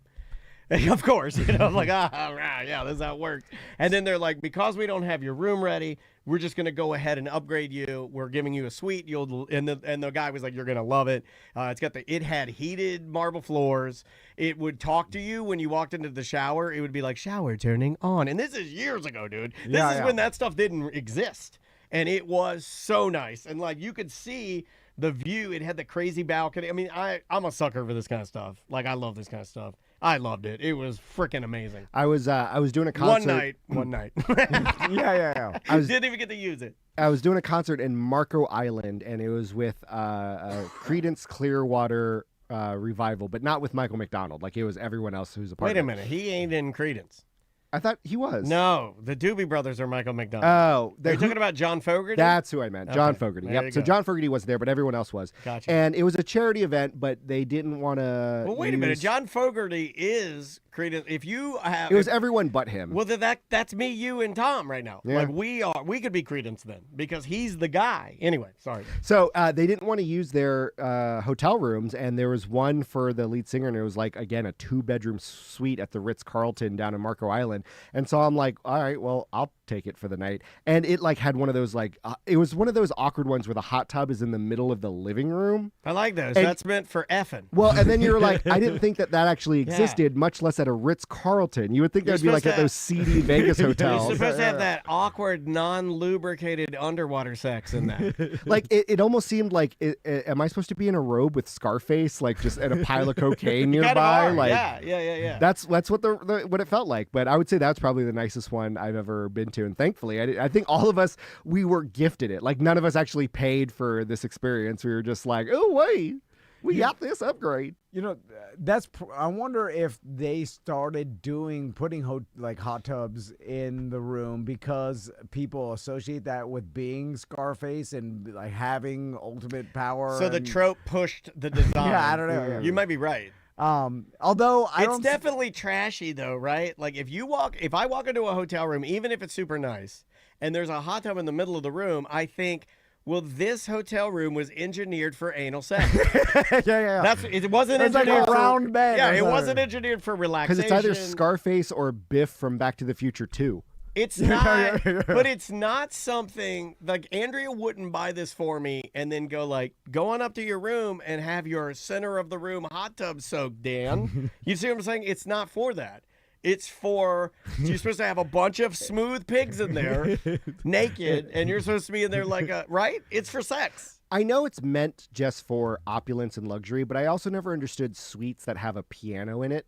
Of course, I'm like, yeah, this is how it works. And then they're like, because we don't have your room ready, we're just gonna go ahead and upgrade you. We're giving you a suite. And the guy was like, you're gonna love it. It had heated marble floors. It would talk to you when you walked into the shower. It would be like, shower turning on. And this is years ago, dude. This is when that stuff didn't exist. And it was so nice. And like, you could see the view. It had the crazy balcony. I mean, I'm a sucker for this kind of stuff. Like, I love this kind of stuff. I loved it. It was freaking amazing. I was doing a concert. One night. Yeah. Didn't even get to use it. I was doing a concert in Marco Island, and it was with Creedence Clearwater Revival, but not with Michael McDonald. Like, it was everyone else who's a part Wait of a it. minute. He ain't in Credence. I thought he was. No, the Doobie Brothers are Michael McDonald. Oh, Are you talking about John Fogerty? That's who I meant. John Okay, Fogerty. there Yep. you So go. John Fogerty was there, but everyone else was. Gotcha. And it was a charity event, but they didn't want to. Well, wait a minute. John Fogerty is Credence. If you have, It was everyone but him. well, that's me, you, and Tom right now. Yeah. Like we could be Credence then because he's the guy. Anyway, sorry. So they didn't want to use their hotel rooms, and there was one for the lead singer, and it was like, again, a 2-bedroom suite at the Ritz-Carlton down in Marco Island. And so I'm like, all right, well, I'll take it for the night. And it like had one of those it was one of those awkward ones where the hot tub is in the middle of the living room. I like those. And- That's meant for effing. Well, and then you're like, I didn't think that actually existed, much less at a Ritz-Carlton. You would think that would be like supposed at to those seedy Vegas You're hotels. supposed to have that awkward, non-lubricated underwater sex in that. Like it almost seemed like, am I supposed to be in a robe with Scarface, like just at a pile of cocaine Kind of nearby? are. Like, Yeah. That's what what it felt like. But I would say that's probably the nicest one I've ever been to, and thankfully, I think all of us, we were gifted it. Like, none of us actually paid for this experience. We were just like, oh wait, we got this upgrade. I wonder if they started putting hot tubs in the room because people associate that with being Scarface and like having ultimate power. So the and- trope pushed the design. Yeah, I don't know. You might be right. Although It's definitely trashy though, right? Like if I walk into a hotel room, even if it's super nice, and there's a hot tub in the middle of the room, I think, well, this hotel room was engineered for anal sex. yeah. It wasn't It's like engineered a for round bed Yeah, or it something. wasn't engineered for Because relaxation. it's either Scarface or Biff from Back to the Future 2. It's not, but it's not something like Andrea wouldn't buy this for me and then go on up to your room and have your center of the room hot tub soaked, Dan. You see what I'm saying? It's not for that. It's for, you're supposed to have a bunch of smooth pigs in there, naked, and you're supposed to be in there right? It's for sex. I know it's meant just for opulence and luxury, but I also never understood suites that have a piano in it.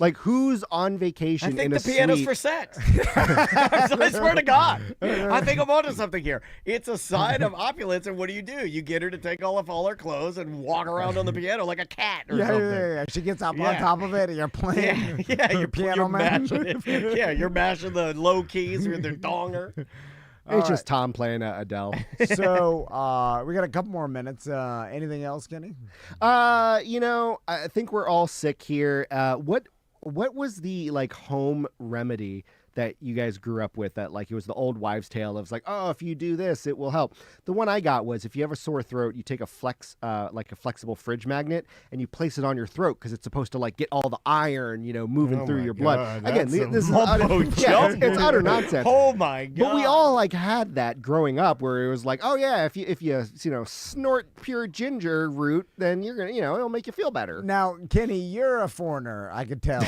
Like, who's on I vacation think in the a piano's suite? for sex. I swear to God. I think I'm onto something here. It's a sign of opulence, and what do? You get her to take off all her clothes and walk around on the piano like a cat or something. Yeah. She gets up on Yeah. top of it, and you're playing. Yeah, the piano man. mashing it. Yeah, you're mashing the low keys with the donger. It's just Tom playing Adele. So we got a couple more minutes. Anything else, Kenny? I think we're all sick here. What was the like home remedy that you guys grew up with that like it was the old wives' tale of like, oh, if you do this, it will help? The one I got was if you have a sore throat, you take a flexible fridge magnet and you place it on your throat because it's supposed to like get all the iron, moving through your blood. Again, this is it's utter nonsense. Oh my God. But we all like had that growing up where it was like, oh yeah, if you snort pure ginger root, then you're gonna it'll make you feel better. Now, Kenny, you're a foreigner, I could tell,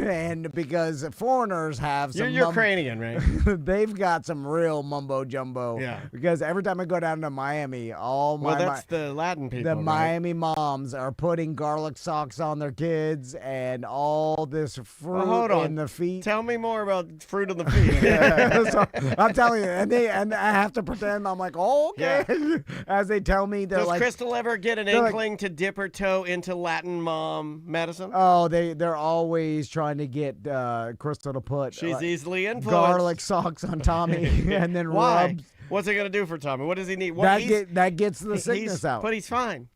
and because foreigners have some You're Ukrainian, right? they've got some real mumbo jumbo. Yeah. Because every time I go down to Miami, That's the Latin people. the right? Miami moms are putting garlic socks on their kids and all this fruit hold on. in the feet. Tell me more about fruit on the feet. So, I'm telling you, and I have to pretend I'm like, oh, okay. As they tell me, they're Does like, Crystal ever get an they're like- inkling to dip her toe into Latin mom medicine? oh, they're always trying to get Crystal to put She's easily influenced. garlic socks on Tommy and then Why? rub. What's it gonna do for Tommy? What does he need? That gets the sickness out. But he's fine.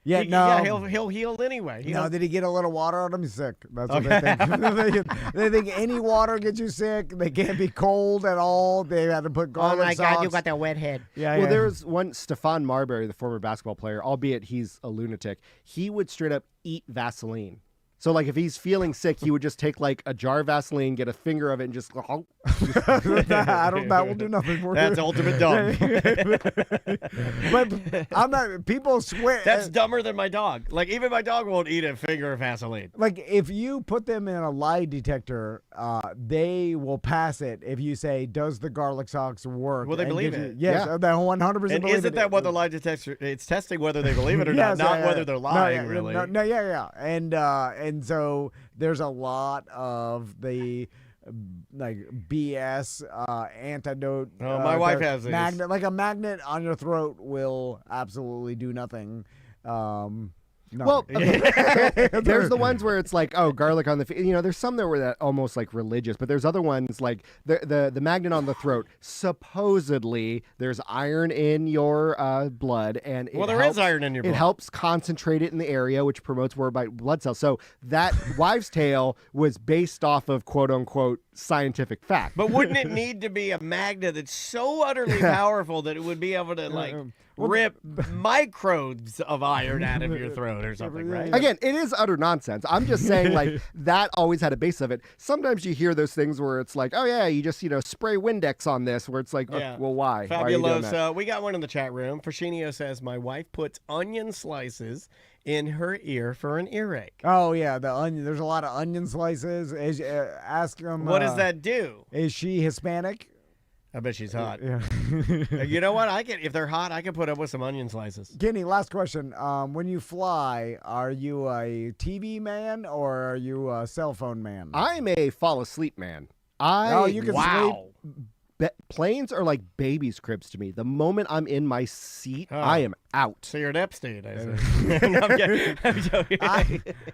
Yeah, he'll heal anyway. No, did he get a little water on him? He's sick. That's what they think. they think any water gets you sick. They can't be cold at all. They had to put garlic socks. that wet head. Yeah, Well, yeah. there's one, Stephon Marbury, the former basketball player, albeit he's a lunatic. He would straight up eat Vaseline. So, like, if he's feeling sick, he would just take, like, a jar of Vaseline, get a finger of it, and just... that will do nothing for That's you. ultimate dumb. But I'm not. People swear. That's dumber than my dog. Like, even my dog won't eat a finger of Vaseline. Like, if you put them in a lie detector, they will pass it if you say, does the garlic socks work? Will they And believe give it? you- Yes, Yeah. they 100% And believe isn't it. that what the lie detector? It's testing whether they believe it or Yes, not whether they're lying. No, really. yeah. And so there's a lot of the like BS antidote. Oh, my wife has these. magnet. Like a magnet on your throat will absolutely do nothing. Nothing. Well, there's the ones where it's like, oh, garlic on the feet. There's some that were that almost like religious, but there's other ones like the magnet on the throat. Supposedly, there's iron in your blood, and There is iron in your blood. It helps concentrate it in the area, which promotes more white blood cells. So that wives' tale was based off of quote unquote scientific fact. But wouldn't it need to be a magnet that's so utterly powerful that it would be able to like rip microbes of iron out of your throat or something, right? Again, it is utter nonsense. I'm just saying, like, that always had a base of it. Sometimes you hear those things where it's like, oh, yeah, you just, spray Windex on this, where it's like, Yeah. well, why? Why are you doing Fabulous. that? We got one in the chat room. Fashinio says, my wife puts onion slices in her ear for an earache. Oh yeah, the onion. There's a lot of onion slices. Ask them. What does that do? Is she Hispanic? I bet she's hot. Yeah. You know what? If they're hot, I can put up with some onion slices. Kenny, last question. When you fly, are you a TV man or are you a cell phone man? I'm a fall asleep man. You can sleep. Planes are like baby's cribs to me. The moment I'm in my seat, I am out. So you're an Epstein, I say. No, I'm joking.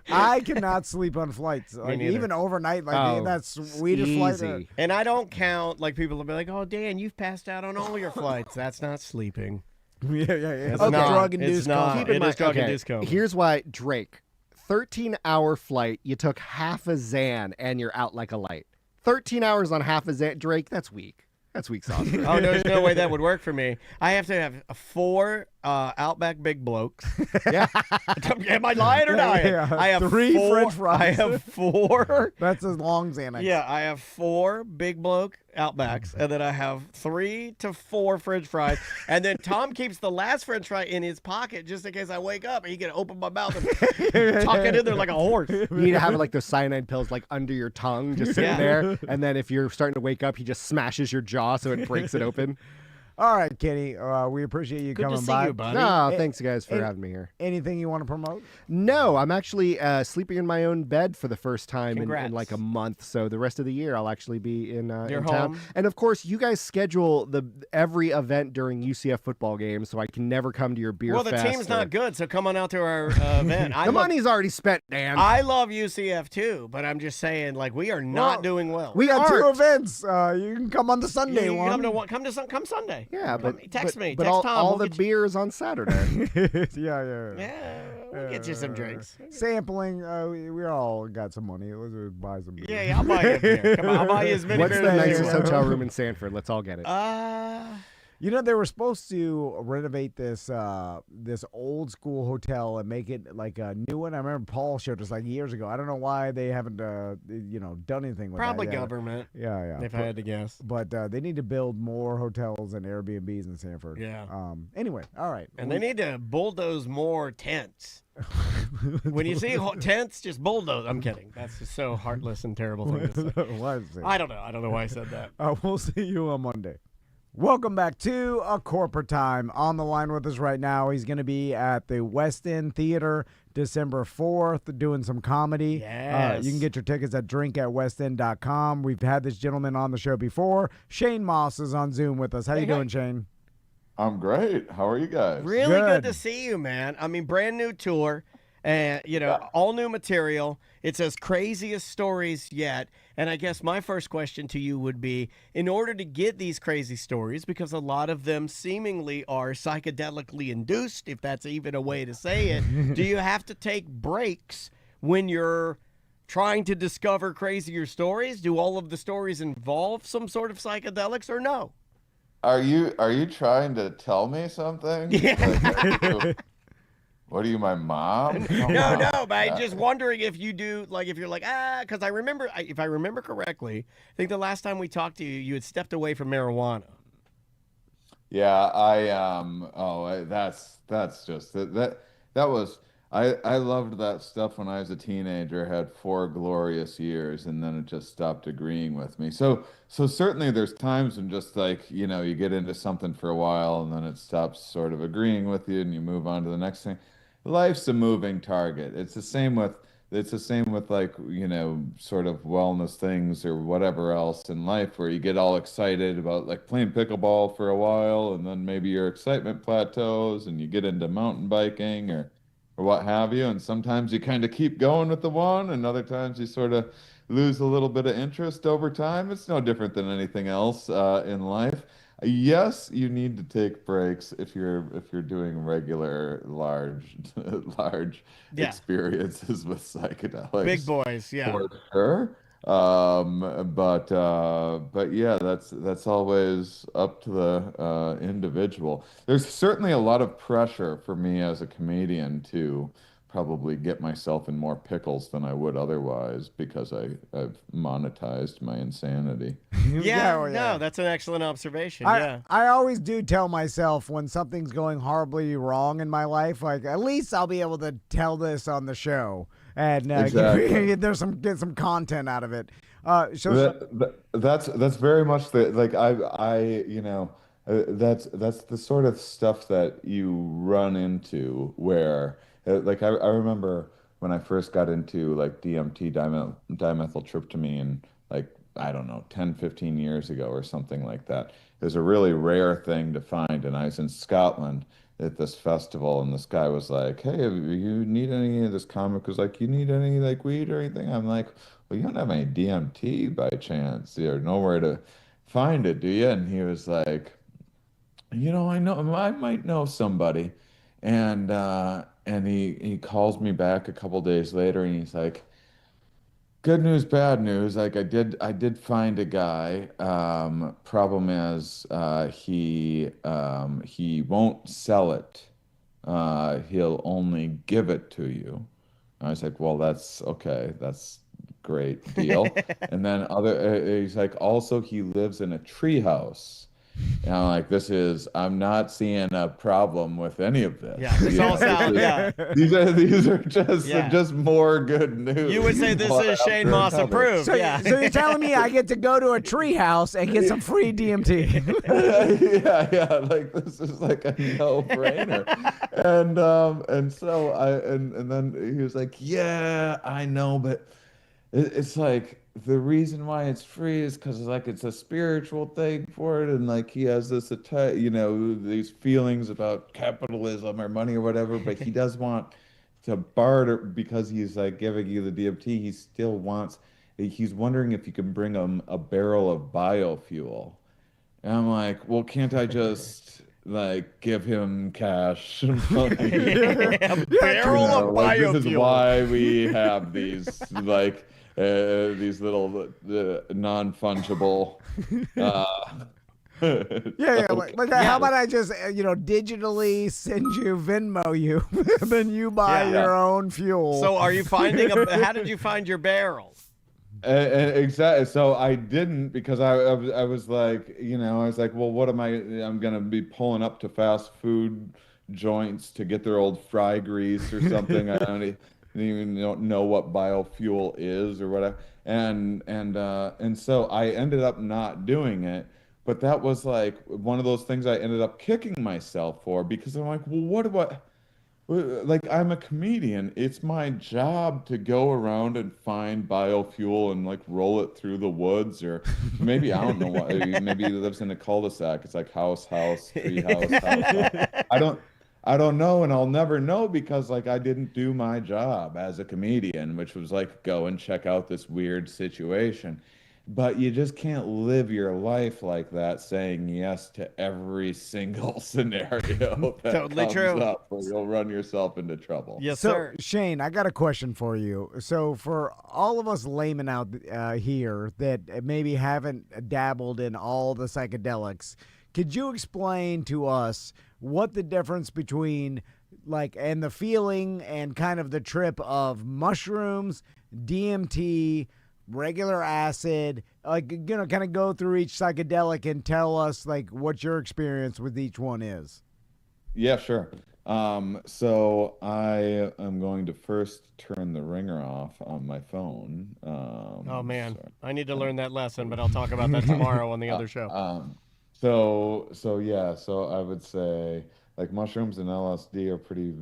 I cannot sleep on flights. Like neither. even overnight, like that Swedish flight. Easy. And I don't count, like people will be like, oh, Dan, you've passed out on all your flights. That's not sleeping. Yeah. It's Okay. not. Drug-induced It's not. coma. Keep in It mind- is drug okay, induced coma. Here's why, Drake, 13-hour flight, you took half a Xan and you're out like a light. 13 hours on half a Xan, Drake, that's weak. That's weak sauce. Oh, there's no way that would work for me. I have to have 4 Outback Big Blokes. Yeah. Am I lying or not? Yeah. I have 3 4, French fries. I have 4. That's as long as Xanax. Yeah, I have 4 Big Bloke Outbacks, and then I have 3 to 4 French fries, and then Tom keeps the last French fry in his pocket just in case I wake up and he can open my mouth and tuck it in there like a horse. You need to have like those cyanide pills like under your tongue, just sitting Yeah. there. And then if you're starting to wake up, he just smashes your jaw so it breaks it open. All right, Kenny. We appreciate you Good coming to see by. you, buddy. No, Hey, thanks guys for hey, having me here. Anything you want to promote? No, I'm actually sleeping in my own bed for the first time in Congrats. like a month. So the rest of the year, I'll actually be in You're town. home. And of course, you guys schedule every event during UCF football games, so I can never come to your beer Well, the fest. team's not good, so come on out to our event. The money's already spent, Dan. I love UCF too, but I'm just saying, like, we are not Well, doing well. We got aren't. 2 events. You can come on the Sunday You one. come Sunday. Yeah, but text me. But Text all, Tom. all We'll the get beer is on Saturday. yeah. Yeah, we'll get you some drinks. Sampling. We all got some money. Let's buy some beer. Yeah, I'll buy you a beer. Come on, I'll buy you as many What's beers the as you nicest want. hotel room in Sanford? Let's all get it. You know, they were supposed to renovate this this old school hotel and make it like a new one. I remember Paul showed us like years ago. I don't know why they haven't done anything with Probably that yet. government, Yeah. if I had to guess. But they need to build more hotels and Airbnbs in Sanford. Yeah. Anyway, all right. And they need to bulldoze more tents. When you see tents, just bulldoze. I'm kidding. That's just so heartless and terrible thing to say. Why is it? I don't know. I don't know why I said that. We'll see you on Monday. Welcome back to A Corporate Time. On the line with us right now, he's going to be at the West End Theater December 4th doing some comedy. Yes. You can get your tickets at drinkatwestend.com. We've had this gentleman on the show before. Shane Mauss is on Zoom with us. How you doing, Shane? I'm great. How are you guys? Really good Good. to see you, man. I mean, brand new tour, and all new material. It's as crazy as stories yet. And I guess my first question to you would be, in order to get these crazy stories, because a lot of them seemingly are psychedelically induced, if that's even a way to say it, do you have to take breaks when you're trying to discover crazier stories? Do all of the stories involve some sort of psychedelics or no? Are you trying to tell me something? Yeah. What are you, my mom? Come No, on. but I'm just wondering if you do, like, if you're like, because if I remember correctly, I think the last time we talked to you, you had stepped away from marijuana. Yeah, that's just that was I loved that stuff when I was a teenager, had 4 glorious years, and then it just stopped agreeing with me. So certainly there's times when just like, you get into something for a while and then it stops sort of agreeing with you and you move on to the next thing. Life's a moving target. It's the same with like, sort of wellness things or whatever else in life where you get all excited about like playing pickleball for a while and then maybe your excitement plateaus and you get into mountain biking or what have you. And sometimes you kind of keep going with the one, and other times you sort of lose a little bit of interest over time. It's no different than anything else in life. Yes, you need to take breaks if you're doing regular large Yeah. experiences with psychedelics. Big boys, yeah. For sure. But yeah, that's always up to the individual. There's certainly a lot of pressure for me as a comedian to probably get myself in more pickles than I would otherwise because I've monetized my insanity. Yeah, Yeah. no, that's an excellent observation. I always do tell myself when something's going horribly wrong in my life, like at least I'll be able to tell this on the show and Exactly. get some content out of it. That's very much the like that's the sort of stuff that you run into where like I remember when I first got into like DMT dimethyltryptamine like I don't know 10 15 years ago or something like that. It was a really rare thing to find, and I was in Scotland at this festival, and this guy was like, "Hey, if you need any?" This comic was like, "You need any like weed or anything?" I'm like, "Well, you don't have any DMT by chance? You're nowhere to find it, do you?" And he was like, I know I might know somebody, and he calls me back a couple days later, and he's like, good news, bad news. Like I did find a guy. Problem is, he won't sell it. He'll only give it to you. I was like, well, that's okay. That's great deal. And then he's like, also he lives in a tree house. And I'm like, I'm not seeing a problem with any of this. Yeah, this You all know, sounds. Yeah. these are just Yeah. just more good news. You would say this one is Shane after Mauss another. approved. So, Yeah. so you're telling me I get to go to a tree house and get some free DMT? Yeah, like this is like a no-brainer. And so and then he was like, yeah, I know, but it's like the reason why it's free is because like it's a spiritual thing for it, and like he has this these feelings about capitalism or money or whatever, but he does want to barter because he's like giving you the DMT. He still wants. He's wondering if you can bring him a barrel of biofuel. And I'm like, well, can't I just like give him cash money? A barrel of Like, this is biofuel. why we have these little non-fungible. Yeah, like how about I just digitally send you Venmo you, then you buy Yeah. your own fuel. So are you finding how did you find your barrel? And exactly. So I didn't because I was like, I was like, well, what am I'm gonna be pulling up to fast food joints to get their old fry grease or something. I don't even know what biofuel is or whatever. And so I ended up not doing it. But that was like one of those things I ended up kicking myself for because I'm like, well, what do I? Like, I'm a comedian. It's my job to go around and find biofuel and like roll it through the woods, or maybe I don't know what. Maybe he lives in a cul-de-sac. It's like house, tree house, house. I don't know, and I'll never know because like I didn't do my job as a comedian, which was like go and check out this weird situation. But you just can't live your life like that, saying yes to every single scenario that Totally comes true. up, or you'll run yourself into trouble. Yes, So, sir. Shane, I got a question for you. So, for all of us laymen out here that maybe haven't dabbled in all the psychedelics, could you explain to us what the difference between and the feeling and kind of the trip of mushrooms, DMT, regular acid, kind of go through each psychedelic and tell us what your experience with each one is? Yeah, sure. So I am going to first turn the ringer off on my phone. Oh man, sorry. I need to learn that lesson, but I'll talk about that tomorrow on the other show. So yeah, so I would say like mushrooms and LSD are pretty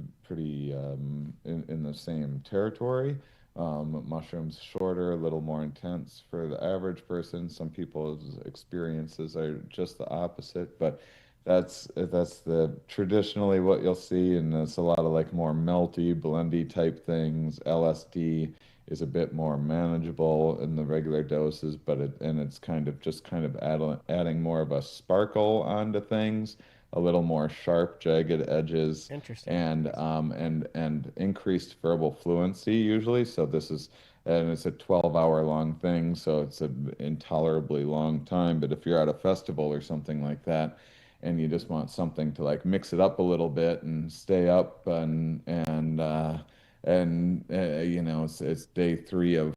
in the same territory. Mushrooms shorter, a little more intense for the average person. Some people's experiences are just the opposite, but that's the traditionally what you'll see, and it's a lot of like more melty, blendy type things. LSD is a bit more manageable in the regular doses, but it's kind of adding more of a sparkle onto things, a little more sharp, jagged edges, Interesting. and increased verbal fluency usually. So it's a 12-hour long thing, so it's an intolerably long time. But if you're at a festival or something like that, and you just want something to like mix it up a little bit and stay up it's day three of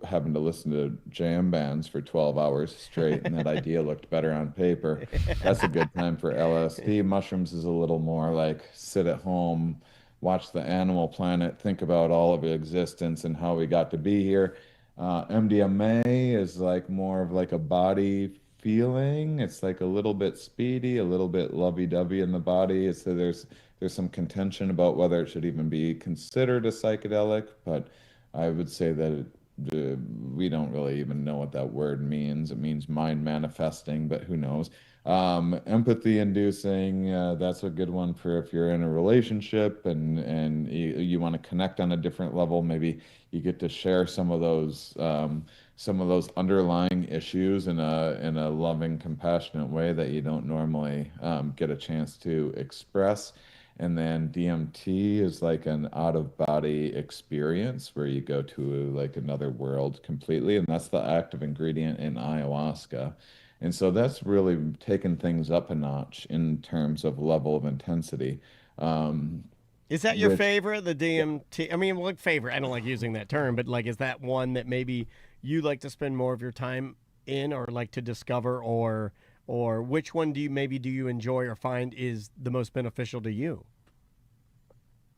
having to listen to jam bands for 12 hours straight, and that idea looked better on paper. That's a good time for LSD. Mushrooms is a little more like sit at home, watch the animal planet, think about all of existence and how we got to be here. MDMA is like more of like a body feeling. It's like a little bit speedy, a little bit lovey-dovey in the body. So there's some contention about whether it should even be considered a psychedelic, but I would say that we don't really even know what that word means. It means mind manifesting, but who knows? Empathy inducing, that's a good one for if you're in a relationship and you want to connect on a different level. Maybe you get to share some of those underlying issues in a loving, compassionate way that you don't normally get a chance to express. And then DMT is like an out-of-body experience where you go to like another world completely, and that's the active ingredient in ayahuasca. And so that's really taken things up a notch in terms of level of intensity. Is that your which- favorite, the DMT? I mean, what favorite? I don't like using that term, but like, is that one that maybe you like to spend more of your time in, or like to discover, or or which one do you enjoy or find is the most beneficial to you?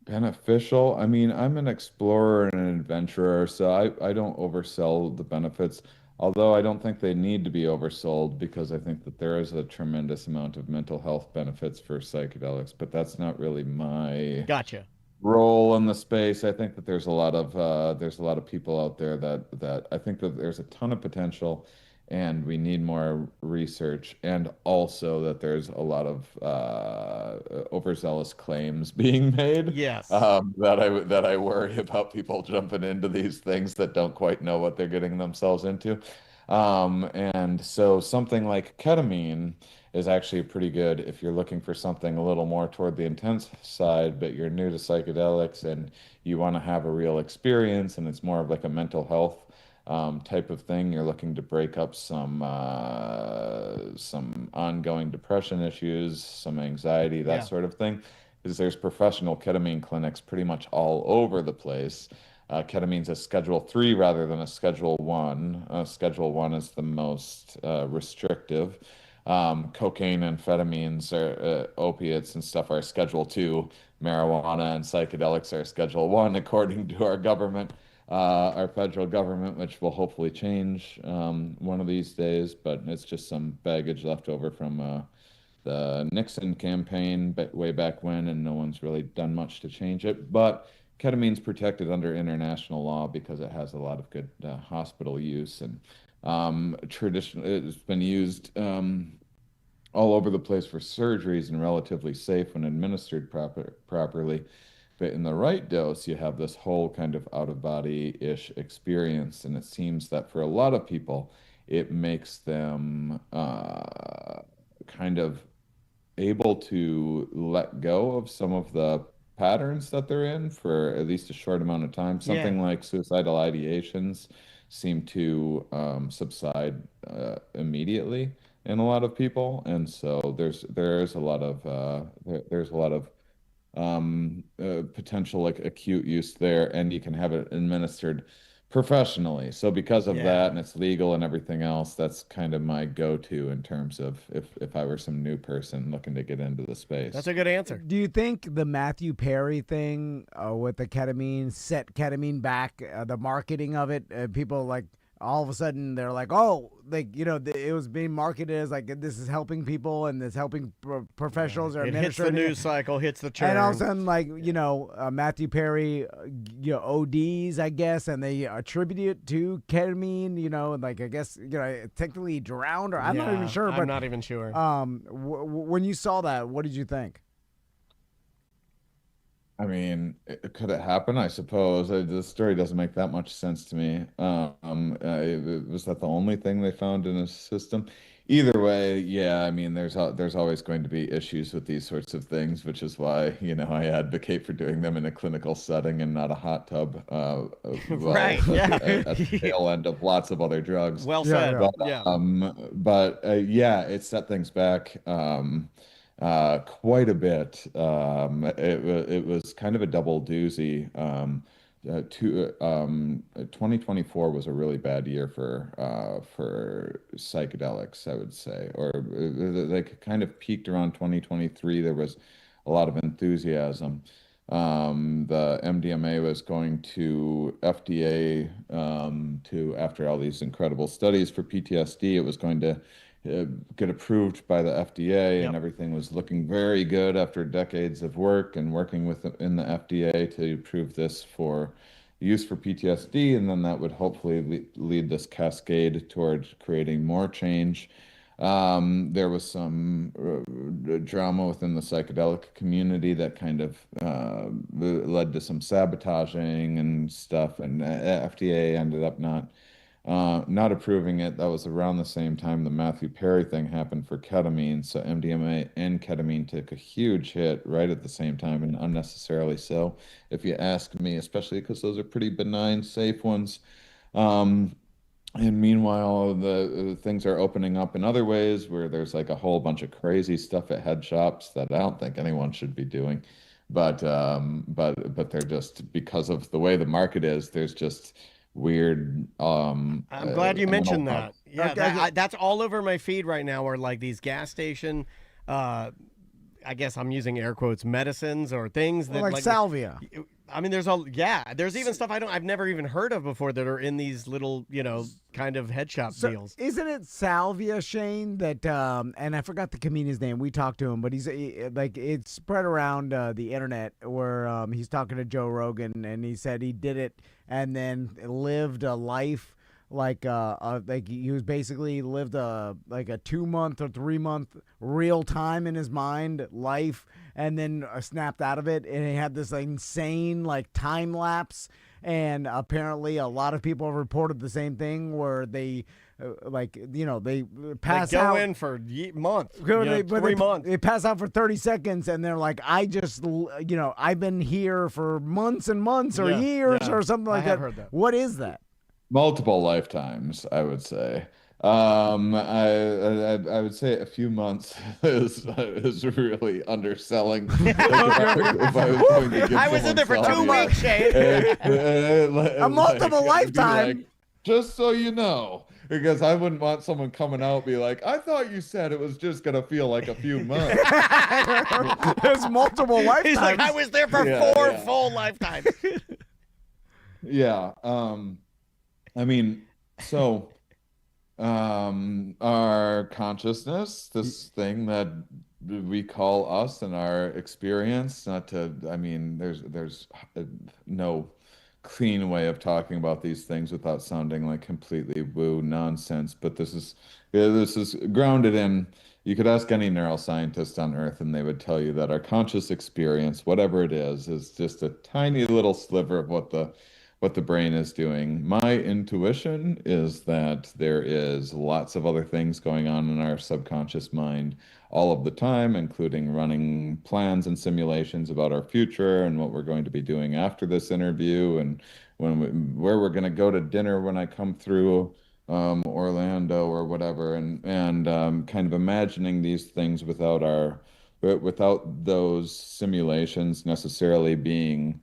Beneficial. I mean, I'm an explorer and an adventurer, so I don't oversell the benefits, although I don't think they need to be oversold because I think that there is a tremendous amount of mental health benefits for psychedelics, but that's not really my Gotcha. role in the space. I think that there's a lot of people out there that I think that there's a ton of potential and we need more research, and also that there's a lot of overzealous claims being made Yes. that I worry about people jumping into these things that don't quite know what they're getting themselves into. And so something like ketamine is actually pretty good if you're looking for something a little more toward the intense side, but you're new to psychedelics and you want to have a real experience, and it's more of like a mental health type of thing. You're looking to break up some ongoing depression issues, some anxiety, that Yeah. sort of thing. Because there's professional ketamine clinics pretty much all over the place. Ketamine's a Schedule 3 rather than a Schedule 1. Schedule 1 is the most restrictive. Cocaine, amphetamines, opiates and stuff are Schedule 2. Marijuana and psychedelics are Schedule 1, according to our government, our federal government, which will hopefully change one of these days. But it's just some baggage left over from the Nixon campaign way back when, and no one's really done much to change it. But ketamine's protected under international law because it has a lot of good hospital use, and traditionally it's been used all over the place for surgeries and relatively safe when administered properly. But in the right dose, you have this whole kind of out of body-ish experience, and it seems that for a lot of people, it makes them kind of able to let go of some of the patterns that they're in for at least a short amount of time. Yeah. Something like suicidal ideations seem to subside immediately in a lot of people, and so there's a lot of there's a lot of potential like acute use there, and you can have it administered professionally. So because of Yeah. that, and it's legal and everything else, that's kind of my go-to in terms of if I were some new person looking to get into the space. That's a good answer. Do you think the Matthew Perry thing with the ketamine set ketamine back, the marketing of it, people like all of a sudden they're like, oh, like, it was being marketed as like this is helping people and it's helping professionals or It hits the administrating news cycle, hits the churn. and all of a sudden, like, Matthew Perry, ODs, I guess, and they attribute it to ketamine, and like, I guess, technically drowned, or I'm not even sure. I'm But not even sure. when you saw that, what did you think? I mean, could it happen? I suppose. The story doesn't make that much sense to me. Was that the only thing they found in his system? Either way, yeah. I mean, there's always going to be issues with these sorts of things, which is why, I advocate for doing them in a clinical setting and not a hot tub. Right, yeah. At the tail end of lots of other drugs. Well Yeah, said. yeah. Yeah. Yeah, it set things back quite a bit. It was kind of a double doozy. 2024 was a really bad year for psychedelics, I would say, or they kind of peaked around 2023. There was a lot of enthusiasm. The MDMA was going to FDA to after all these incredible studies for PTSD. It was going to get approved by the FDA, Yep. and everything was looking very good after decades of work and working in the FDA to approve this for use for PTSD, and then that would hopefully lead this cascade toward creating more change. There was some drama within the psychedelic community that kind of led to some sabotaging and stuff, and FDA ended up not approving it. That was around the same time the Matthew Perry thing happened for ketamine. So MDMA and ketamine took a huge hit right at the same time, and unnecessarily so, if you ask me, especially because those are pretty benign, safe ones. And meanwhile, the things are opening up in other ways where there's like a whole bunch of crazy stuff at head shops that I don't think anyone should be doing. But they're just because of the way the market is, there's just weird. I'm glad you mentioned animal that. Yeah, Okay. that's all over my feed right now. Are like these gas station, I guess I'm using air quotes, medicines or things that like salvia. I mean, there's even stuff I've never even heard of before that are in these little, kind of head shop So deals. isn't it salvia, Shane? That and I forgot the comedian's name. We talked to him, but like it's spread around the internet where he's talking to Joe Rogan, and he said he did it and then lived a life like he was basically lived a 2 month or 3 month real time in his mind life, and then snapped out of it, and he had this insane like time lapse. And apparently, a lot of people have reported the same thing, where they, they pass They go out. in for months, But 3 months. They pass out for 30 seconds, and they're like, I've been here for months and months or Yeah, years yeah. or something like I have that. heard that. What is that? multiple lifetimes, I would say. I would say a few months is really underselling. Like if I was going to give I was in there for someone 2 salvia, weeks, Shane. A multiple I'd be lifetime. like, just so you know, because I wouldn't want someone coming out be like, I thought you said it was just gonna feel like a few months. There's multiple lifetimes. He's like, I was there for Yeah, 4 yeah. full lifetimes. Yeah. I mean, so our consciousness, this thing that we call us and our experience, I mean, there's no clean way of talking about these things without sounding like completely woo nonsense, but this is grounded in, you could ask any neuroscientist on earth and they would tell you that our conscious experience, whatever it is just a tiny little sliver of what the brain is doing. My intuition is that there is lots of other things going on in our subconscious mind all of the time, including running plans and simulations about our future and what we're going to be doing after this interview, and where we're going to go to dinner when I come through Orlando or whatever, and kind of imagining these things without those simulations necessarily being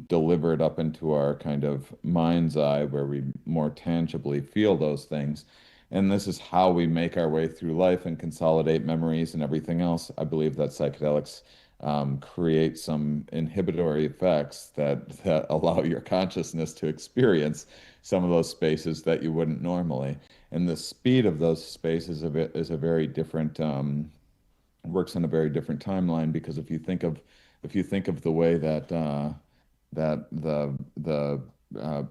delivered up into our kind of mind's eye where we more tangibly feel those things. And this is how we make our way through life and consolidate memories and everything else. I believe that psychedelics create some inhibitory effects that allow your consciousness to experience some of those spaces that you wouldn't normally. And the speed of those spaces is a very different works on a very different timeline, because if you think of the way that the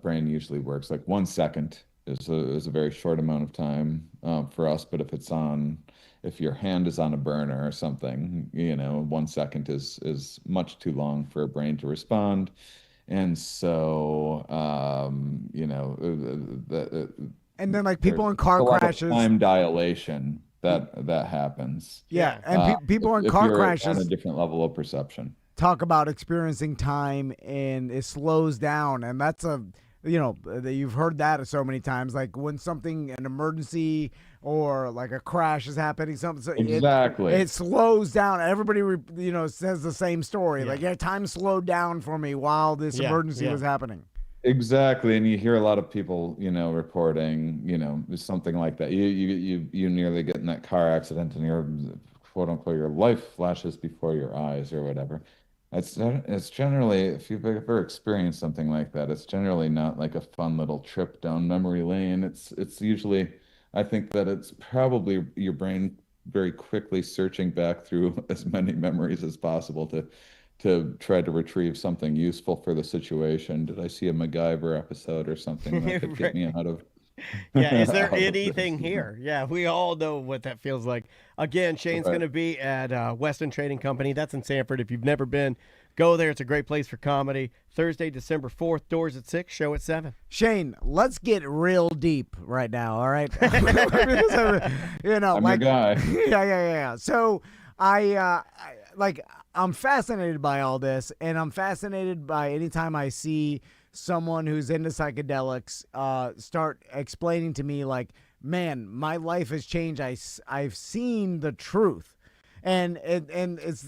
brain usually works, like 1 second is a very short amount of time for us. But if your hand is on a burner or something, 1 second is much too long for a brain to respond. And so, And then like people there's in car a lot of crashes. time dilation that happens. Yeah, and people in if car you're crashes on a different level of perception. talk about experiencing time, and it slows down, and that's you've heard that so many times, like when an emergency or like a crash is happening, something, so Exactly. it slows down. Everybody says the same story, like, yeah, time slowed down for me while this emergency was happening. Exactly, and you hear a lot of people, reporting, something like that. You nearly get in that car accident, and your quote unquote your life flashes before your eyes or whatever. It's generally, if you've ever experienced something like that, it's generally not like a fun little trip down memory lane. It's usually, I think that it's probably your brain very quickly searching back through as many memories as possible to try to retrieve something useful for the situation. Did I see a MacGyver episode or something that could get me out of? Yeah, is there out of anything this? here? Yeah, we all know what that feels like. Again, Shane's Right. going to be at Weston Trading Company. That's in Sanford. If you've never been, go there. It's a great place for comedy. Thursday, December 4th, doors at 6, show at 7. Shane, let's get real deep right now, all right? I'm your guy. Yeah. So I'm fascinated by all this, and I'm fascinated by anytime I see someone who's into psychedelics start explaining to me like, man, my life has changed. I've seen the truth. and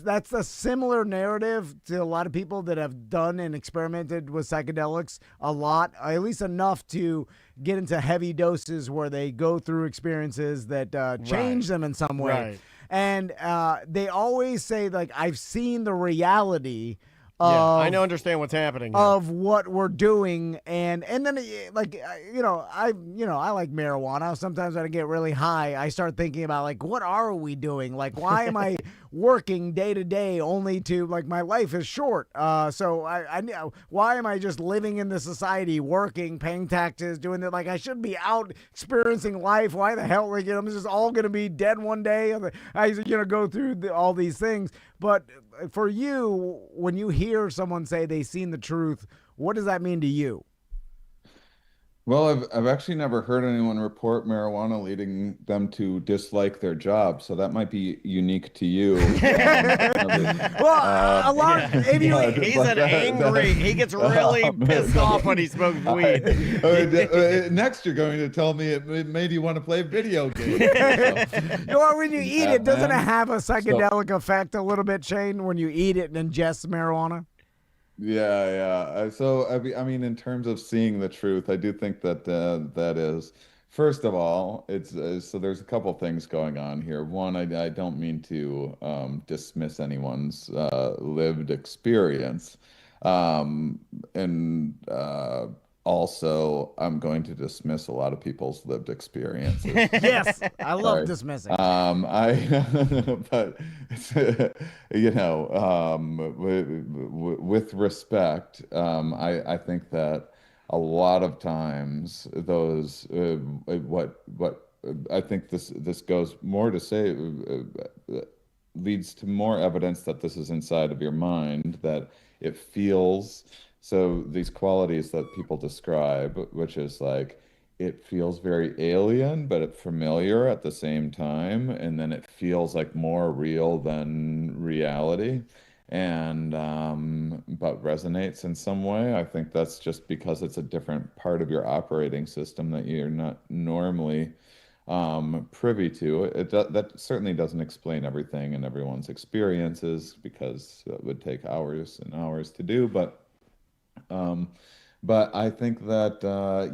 that's a similar narrative to a lot of people that have done and experimented with psychedelics a lot, at least enough to get into heavy doses where they go through experiences that change them in some way. Right. And they always say, like, I've seen the reality Yeah, I of know, understand what's happening here. of what we're doing, and then like I like marijuana. Sometimes when I get really high, I start thinking about, like, what are we doing? Like, why am I working day to day only to, like, my life is short. So I why am I just living in this society, working, paying taxes, doing that? Like, I should be out experiencing life. Why the hell? Like, I'm just all gonna be dead one day. I go through all these things, but for you, when you hear someone say they've seen the truth, what does that mean to you? Well, I've actually never heard anyone report marijuana leading them to dislike their job, so that might be unique to you. Well, a lot. If you, yeah, He's like an that- angry. He gets really pissed off when he smokes weed. Next, you're going to tell me it made you want to play video games. or when you eat it, doesn't it man. have a psychedelic effect a little bit, Shane, when you eat it and ingest marijuana? Yeah. So I mean, in terms of seeing the truth, I do think that that is, first of all, it's so there's a couple things going on here. One, I don't mean to dismiss anyone's lived experience, and also I'm going to dismiss a lot of people's lived experiences. Yes, I love Sorry. dismissing. I, but with respect, I think that a lot of times those what I think this goes more to say leads to more evidence that this is inside of your mind, that it feels so these qualities that people describe, which is like, it feels very alien, but it's familiar at the same time, and then it feels like more real than reality, and but resonates in some way. I think that's just because it's a different part of your operating system that you're not normally privy to. That certainly doesn't explain everything and everyone's experiences, because it would take hours and hours to do, um, but I think that,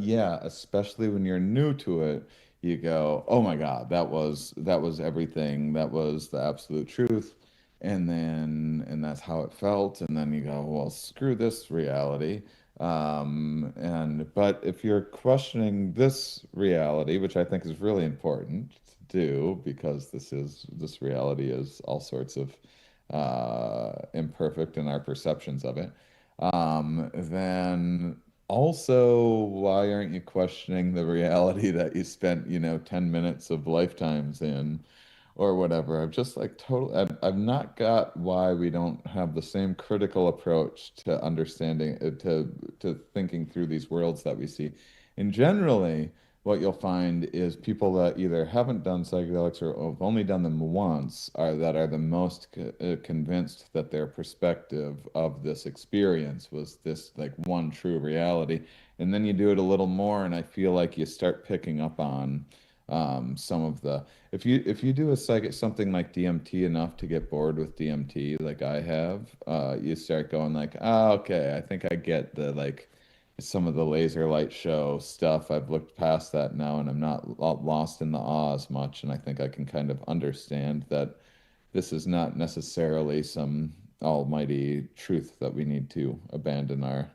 yeah, especially when you're new to it, you go, "Oh my God, that was everything. That was the absolute truth." And that's how it felt. And then you go, "Well, screw this reality." But if you're questioning this reality, which I think is really important to do, because this reality is all sorts of imperfect in our perceptions of it, then also, why aren't you questioning the reality that you spent, 10 minutes of lifetimes in, or whatever? I'm just like I've not got why we don't have the same critical approach to understanding, to thinking through these worlds that we see. And generally, what you'll find is people that either haven't done psychedelics or have only done them once are the most convinced that their perspective of this experience was this, like, one true reality. And then you do it a little more, and I feel like you start picking up on some of the, if you do something like DMT enough to get bored with DMT, like I have, you start going like, okay, I think I get the, like, some of the laser light show stuff. I've looked past that now, and I'm not lost in the awe as much. And I think I can kind of understand that this is not necessarily some almighty truth that we need to abandon our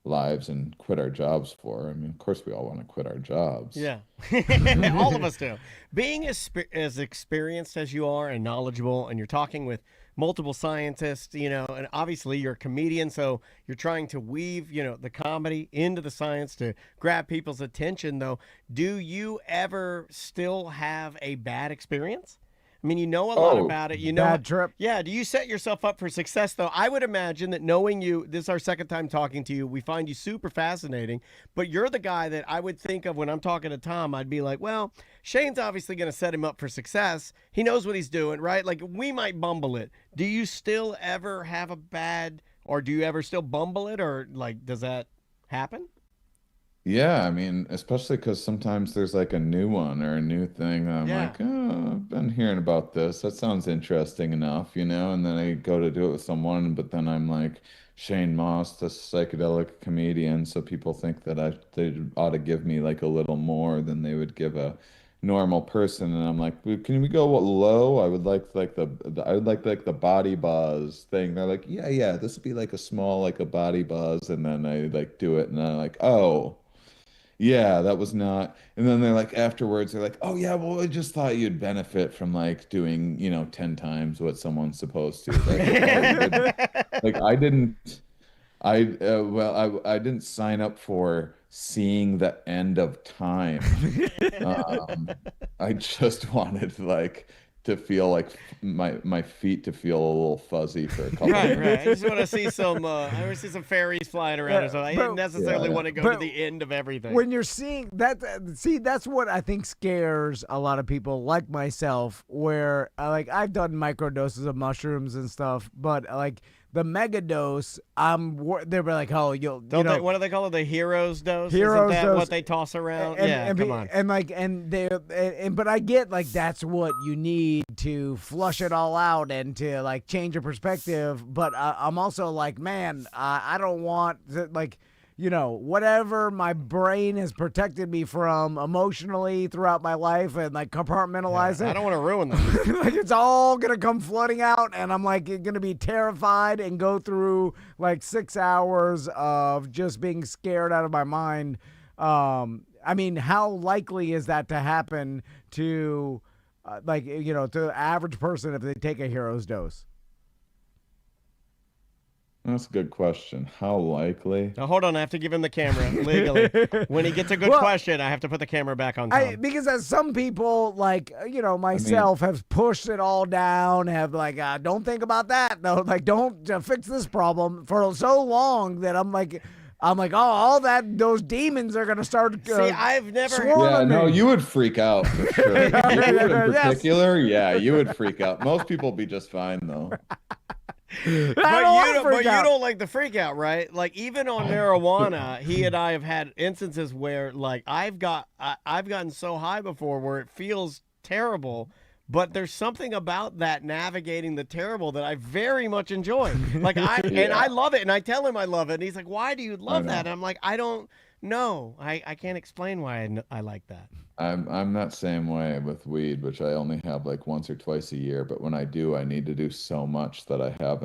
lives and quit our jobs for. I mean, of course, we all want to quit our jobs. Yeah, all of us do. Being as experienced as you are and knowledgeable, and you're talking with multiple scientists, and obviously you're a comedian, so you're trying to weave, the comedy into the science to grab people's attention, though. Do you ever still have a bad experience? I mean, you know a lot about it. Bad trip. Yeah. Do you set yourself up for success, though? I would imagine that knowing you, this is our second time talking to you. We find you super fascinating, but you're the guy that I would think of when I'm talking to Tom. I'd be like, well, Shane's obviously going to set him up for success. He knows what he's doing, right? Like, we might bumble it. Do you still ever have a bad, or do you ever still bumble it, or, like, does that happen? Yeah, I mean, especially because sometimes there's like a new one or a new thing. I'm Yeah. like, oh, on hearing about this. That sounds interesting enough, you know? And then I go to do it with someone, but then I'm like Shane Mauss, the psychedelic comedian, so people think that they ought to give me like a little more than they would give a normal person. And I'm like, "Well, can we go low? I would like I would like the body buzz thing." They're like, "Yeah, yeah, this would be like a small like a body buzz." And then I like do it, and I'm like, "Oh." Yeah, that was not. And then they're like afterwards, they're like, "Oh yeah, well, I just thought you'd benefit from like doing, 10 times what someone's supposed to." Like, oh, you didn't, like I didn't, I didn't sign up for seeing the end of time. Um, I just wanted like to feel like my feet to feel a little fuzzy for a couple Right, minutes. right. I just want to see some. I want to see some fairies flying around or something. I didn't necessarily Yeah. want to go But to the end of everything. when you're seeing that, see, that's what I think scares a lot of people like myself, where like I've done micro doses of mushrooms and stuff, but like the mega dose, they're like, oh, Don't they? What do they call it? The hero's dose? Hero's Isn't that dose. what they toss around? Yeah, come on. But I get like that's what you need to flush it all out and to like change your perspective. But I'm also like, man, I don't want to, like, whatever my brain has protected me from emotionally throughout my life and like compartmentalize I it. don't want to ruin them. Like it's all gonna come flooding out, and I'm like gonna be terrified and go through like 6 hours of just being scared out of my mind. I mean, how likely is that to happen to, to the average person if they take a hero's dose? That's a good question. How likely? Now, hold on, I have to give him the camera legally. When he gets a good Well, question, I have to put the camera back on Tom. Because as some people, like, myself, have pushed it all down, have like, don't think about that. No, like, don't fix this problem for so long that I'm like, oh, all those demons are gonna start. See, I've never. swarming Yeah, no, me. you would freak out for sure. You in Yes. particular, yeah, you would freak out. Most people be just fine though. I But don't wanna you freak out. don't like the freak out, right? Like even on marijuana, he and I have had instances where like I've gotten so high before where it feels terrible, but there's something about that navigating the terrible that I very much enjoy. Like and I love it, and I tell him I love it, and he's like, "Why do you love that?" And I'm like, "I don't know. I can't explain why I like that." I'm that same way with weed, which I only have like once or twice a year. But when I do, I need to do so much that I have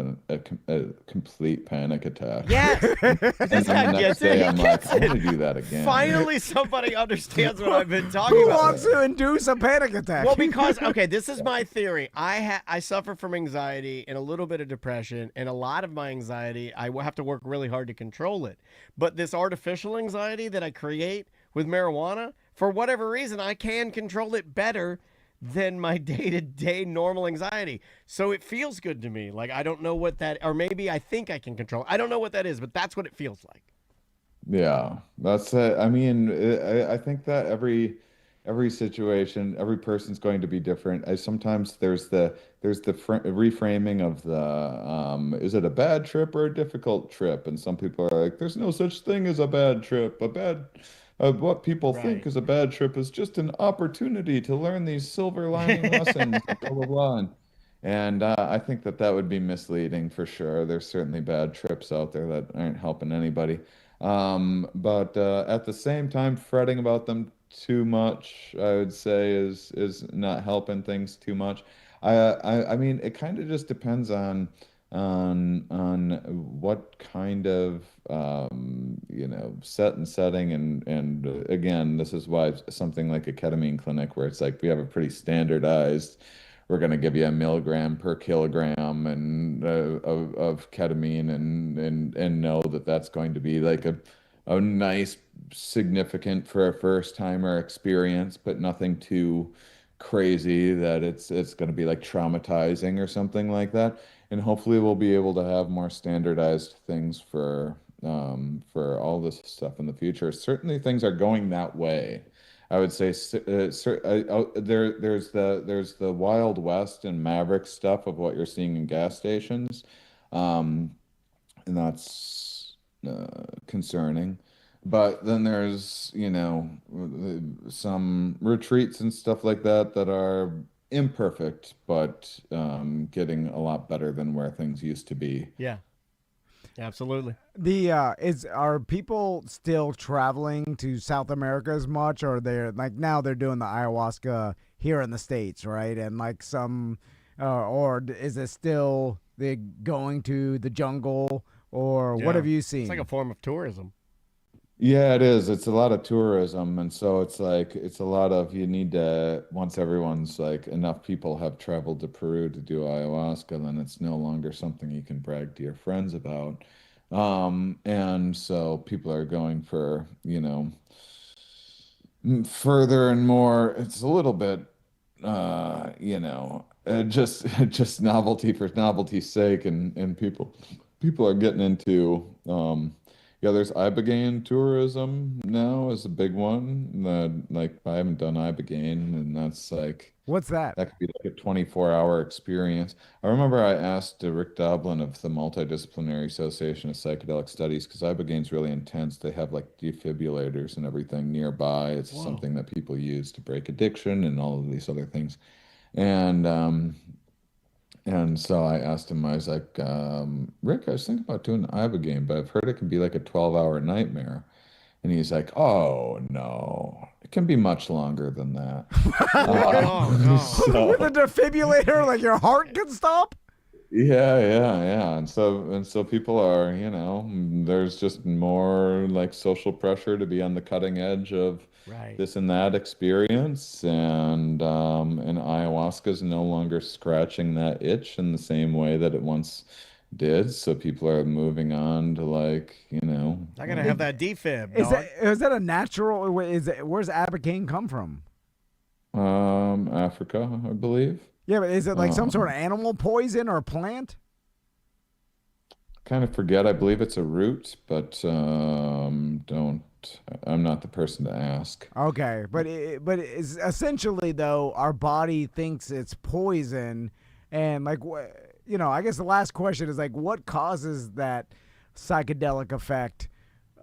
a complete panic attack. Yes, And this then guy the gets next it. day, He I'm gets like, I'm it. gonna do that again. Finally, somebody understands what I've been talking Who about. wants to induce a panic attack? Well, because okay, this is my theory. I suffer from anxiety and a little bit of depression, and a lot of my anxiety I will have to work really hard to control it. But this artificial anxiety that I create with marijuana, for whatever reason, I can control it better than my day-to-day normal anxiety. So it feels good to me. Like I don't know what that, or maybe I think I can control. I don't know what that is, but that's what it feels like. Yeah, that's it. I mean, I think that every situation, every person's going to be different. Sometimes there's the reframing of the is it a bad trip or a difficult trip? And some people are like, there's no such thing as a bad trip. What people think Right. is a bad trip is just an opportunity to learn these silver lining lessons, and blah blah blah. And I think that would be misleading for sure. There's certainly bad trips out there that aren't helping anybody. But at the same time, fretting about them too much, I would say, is not helping things too much. I mean, it kind of just depends on what kind of set and setting, and again, this is why something like a ketamine clinic where it's like we have a pretty standardized, we're going to give you a milligram per kilogram and of ketamine, and know that that's going to be like a nice significant for a first timer experience, but nothing too crazy that it's going to be like traumatizing or something like that. And hopefully we'll be able to have more standardized things for all this stuff in the future. Certainly things are going that way. I would say there's the Wild West and Maverick stuff of what you're seeing in gas stations, um, and that's concerning. But then there's some retreats and stuff like that that are imperfect, but getting a lot better than where things used to be. Yeah, absolutely. The is are people still traveling to South America as much, or they're like now they're doing the ayahuasca here in the States, right? And like some, is it still they going to the jungle, or what Yeah. have you It's like a seen? form of tourism. Yeah, it is. It's a lot of tourism, and so it's like it's a lot of you need to once everyone's like enough people have traveled to Peru to do ayahuasca, then it's no longer something you can brag to your friends about. And so people are going for, further and more. It's a little bit, just just novelty for novelty's sake, and people are getting into, yeah. There's Ibogaine tourism now is a big one. That like I haven't done Ibogaine, and that's like What's that? that could be like a 24-hour experience. I remember I asked Rick Doblin of the Multidisciplinary Association of Psychedelic Studies because Ibogaine's really intense. They have like defibrillators and everything nearby. It's Whoa. something that people use to break addiction and all of these other things. And so I asked him, I was like, Rick, I was thinking about doing Ibogaine, but I've heard it can be like a 12-hour nightmare. And he's like, oh no, it can be much longer than that. Oh no. With a So defibrillator, like your heart can stop. yeah. And so people are, there's just more like social pressure to be on the cutting edge of Right. this and that experience, and ayahuasca is no longer scratching that itch in the same way that it once did. So people are moving on to like, I gotta have that defib, Is dog. that a natural? Is it, where's Abigaine come from? Africa, I believe. Yeah, but is it like some sort Um, of animal poison or plant? Kind of forget. I believe it's a root, but don't. I'm not the person to ask. Okay, but it's essentially though our body thinks it's poison, and like I guess the last question is like what causes that psychedelic effect,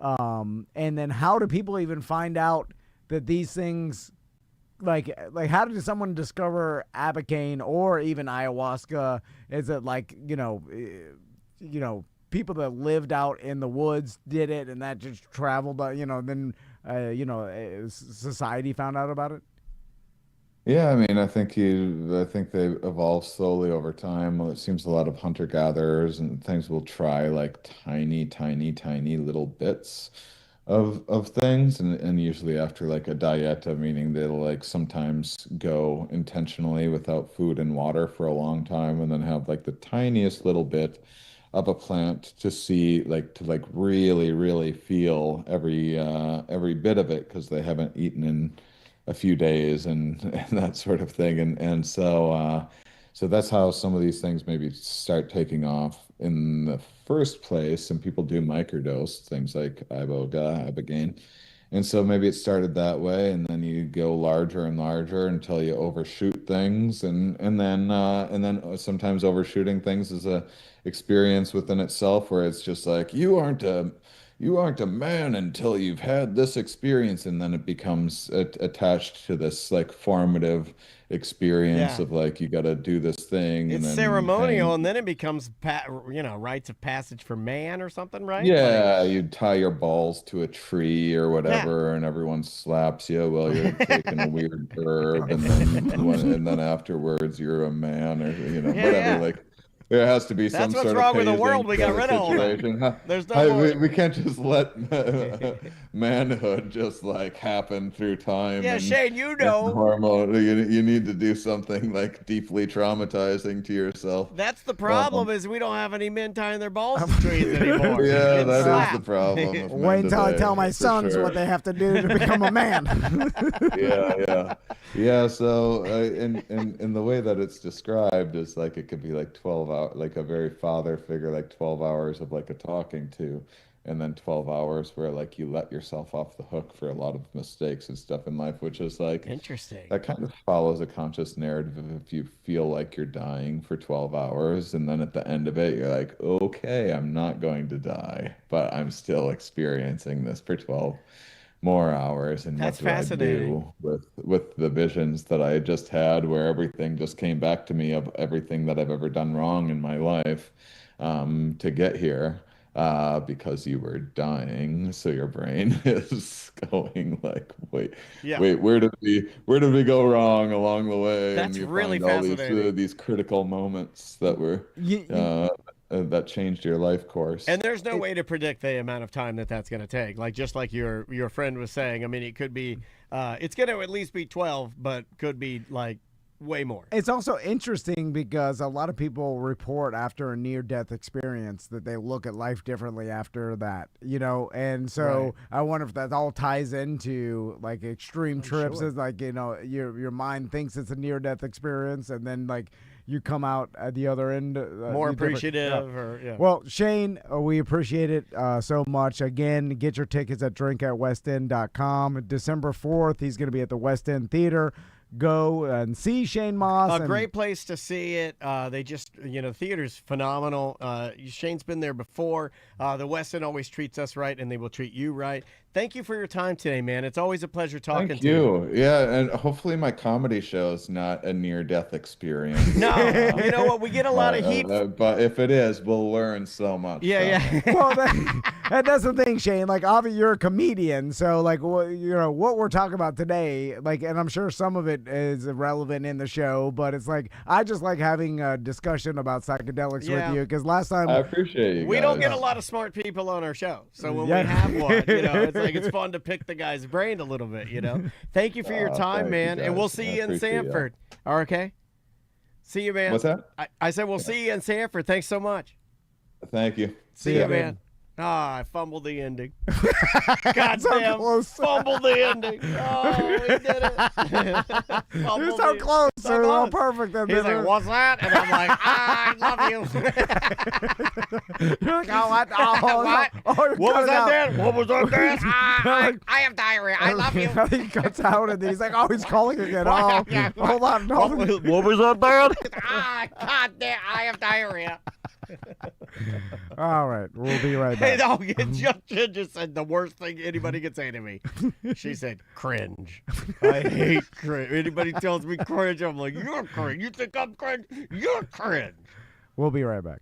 and then how do people even find out that these things like how did someone discover Abicaine or even ayahuasca? Is it like people that lived out in the woods did it and that just traveled, then society found out about it? Yeah, I mean, I think they evolve slowly over time. Well, it seems a lot of hunter-gatherers and things will try like tiny little bits of things, and usually after like a dieta, meaning they'll like sometimes go intentionally without food and water for a long time, and then have like the tiniest little bit of a plant to see like to like really feel every bit of it because they haven't eaten in a few days and that sort of thing. And so that's how some of these things maybe start taking off in the first place. And people do microdose things like ibogaine. And so maybe it started that way, and then you go larger and larger until you overshoot things, and then sometimes overshooting things is a experience within itself where it's just like you aren't a man until you've had this experience, and then it becomes attached to this like formative experience Yeah. of like you got to do this thing and It's then ceremonial, hang. and then it becomes, rites of passage for man or something, right? Like, Yeah, you tie your balls to a tree or yeah. whatever, and everyone slaps you while you're taking a weird herb, and then afterwards you're a man, or Yeah, whatever. yeah. Like there has to be That's some what's sort of wrong with the hazing world. We got sort of rid of all that. situation. There's no more. We can't just let manhood just like happen through time Yeah, and Shane, you and know. hormone. You need to do something like deeply traumatizing to yourself. That's the problem Um, is we don't have any men tying their balls to trees anymore. yeah, Getting that is the slapped. problem with Wait men until I today, tell my for sons sure. what they have to do to become a man. Yeah. So, in the way that it's described is like it could be like 12 hour, like a very father figure, like 12 hours of like a talking to, and then 12 hours where like you let yourself off the hook for a lot of mistakes and stuff in life, which is like Interesting. that kind of follows a conscious narrative of if you feel like you're dying for 12 hours, and then at the end of it, you're like, okay, I'm not going to die, but I'm still experiencing this for 12 more hours and That's what do I fascinating. do with the visions that I just had, where everything just came back to me of everything that I've ever done wrong in my life to get here because you were dying. So your brain is going like, Yeah. wait, where did we go wrong along the way? And That's you really find all fascinating. these critical moments that were You, that changed your life course. And there's no way to predict the amount of time that that's going to take. Like just like your friend was saying. I mean, it could be, it's going to at least be 12, but could be like way more. It's also interesting because a lot of people report after a near-death experience that they look at life differently after that, and so Right. I wonder if that all ties into like extreme trips. sure. Is like your mind thinks it's a near-death experience, and then like you come out at the other end More you're different. appreciative, or yeah. Well, Shane, we appreciate it so much. Again, get your tickets at drinkatwestend.com. December 4th, he's going to be at the West End Theater. Go and see Shane Mauss. A and- great place to see it. They just, the theater's phenomenal. Shane's been there before. The West End always treats us right, and they will treat you right. Thank you for your time today, man. It's always a pleasure talking Thank to you. you. Yeah, and hopefully my comedy show is not a near-death experience. No, you know what? We get a lot of heat. But if it is, we'll learn so much. Yeah, from it. yeah. Well, that's the thing, Shane. Like, obviously, you're a comedian, so like, what we're talking about today, like, and I'm sure some of it is relevant in the show, but it's like I just like having a discussion about psychedelics Yeah. with you because last time I appreciate you We don't guys. get a lot of smart people on our show. So when Yeah. we have one, it's like it's fun to pick the guy's brain a little bit, Thank you for your time, thank you, man. And guys. we'll see I you in appreciate ya. Sanford. Okay? See you, man. What's that? I said we'll see you in Sanford. Thanks so much. Thank you. See ya, you, man. I fumbled the ending. God So damn. close. Fumbled the ending. Oh, we did it. you're Fumbled so the- close, so so all close. perfect. And He's then like, what's that? And I'm like, I love you. you're like, oh, what? Oh, What? Oh, you're What was cutting that, out. Dan? What was that, Dan? I have diarrhea. I love you. I think he cuts out, and then he's like, "Oh, he's calling again." What? Oh, Yeah. hold on, hold on. What was that, Dan? God damn, I have diarrhea. All right, we'll be right Hey, back. no, just said the worst thing anybody can say to me. She said, cringe. I hate cringe. Anybody tells me cringe, I'm like, you're cringe. You think I'm cringe? You're cringe. We'll be right back.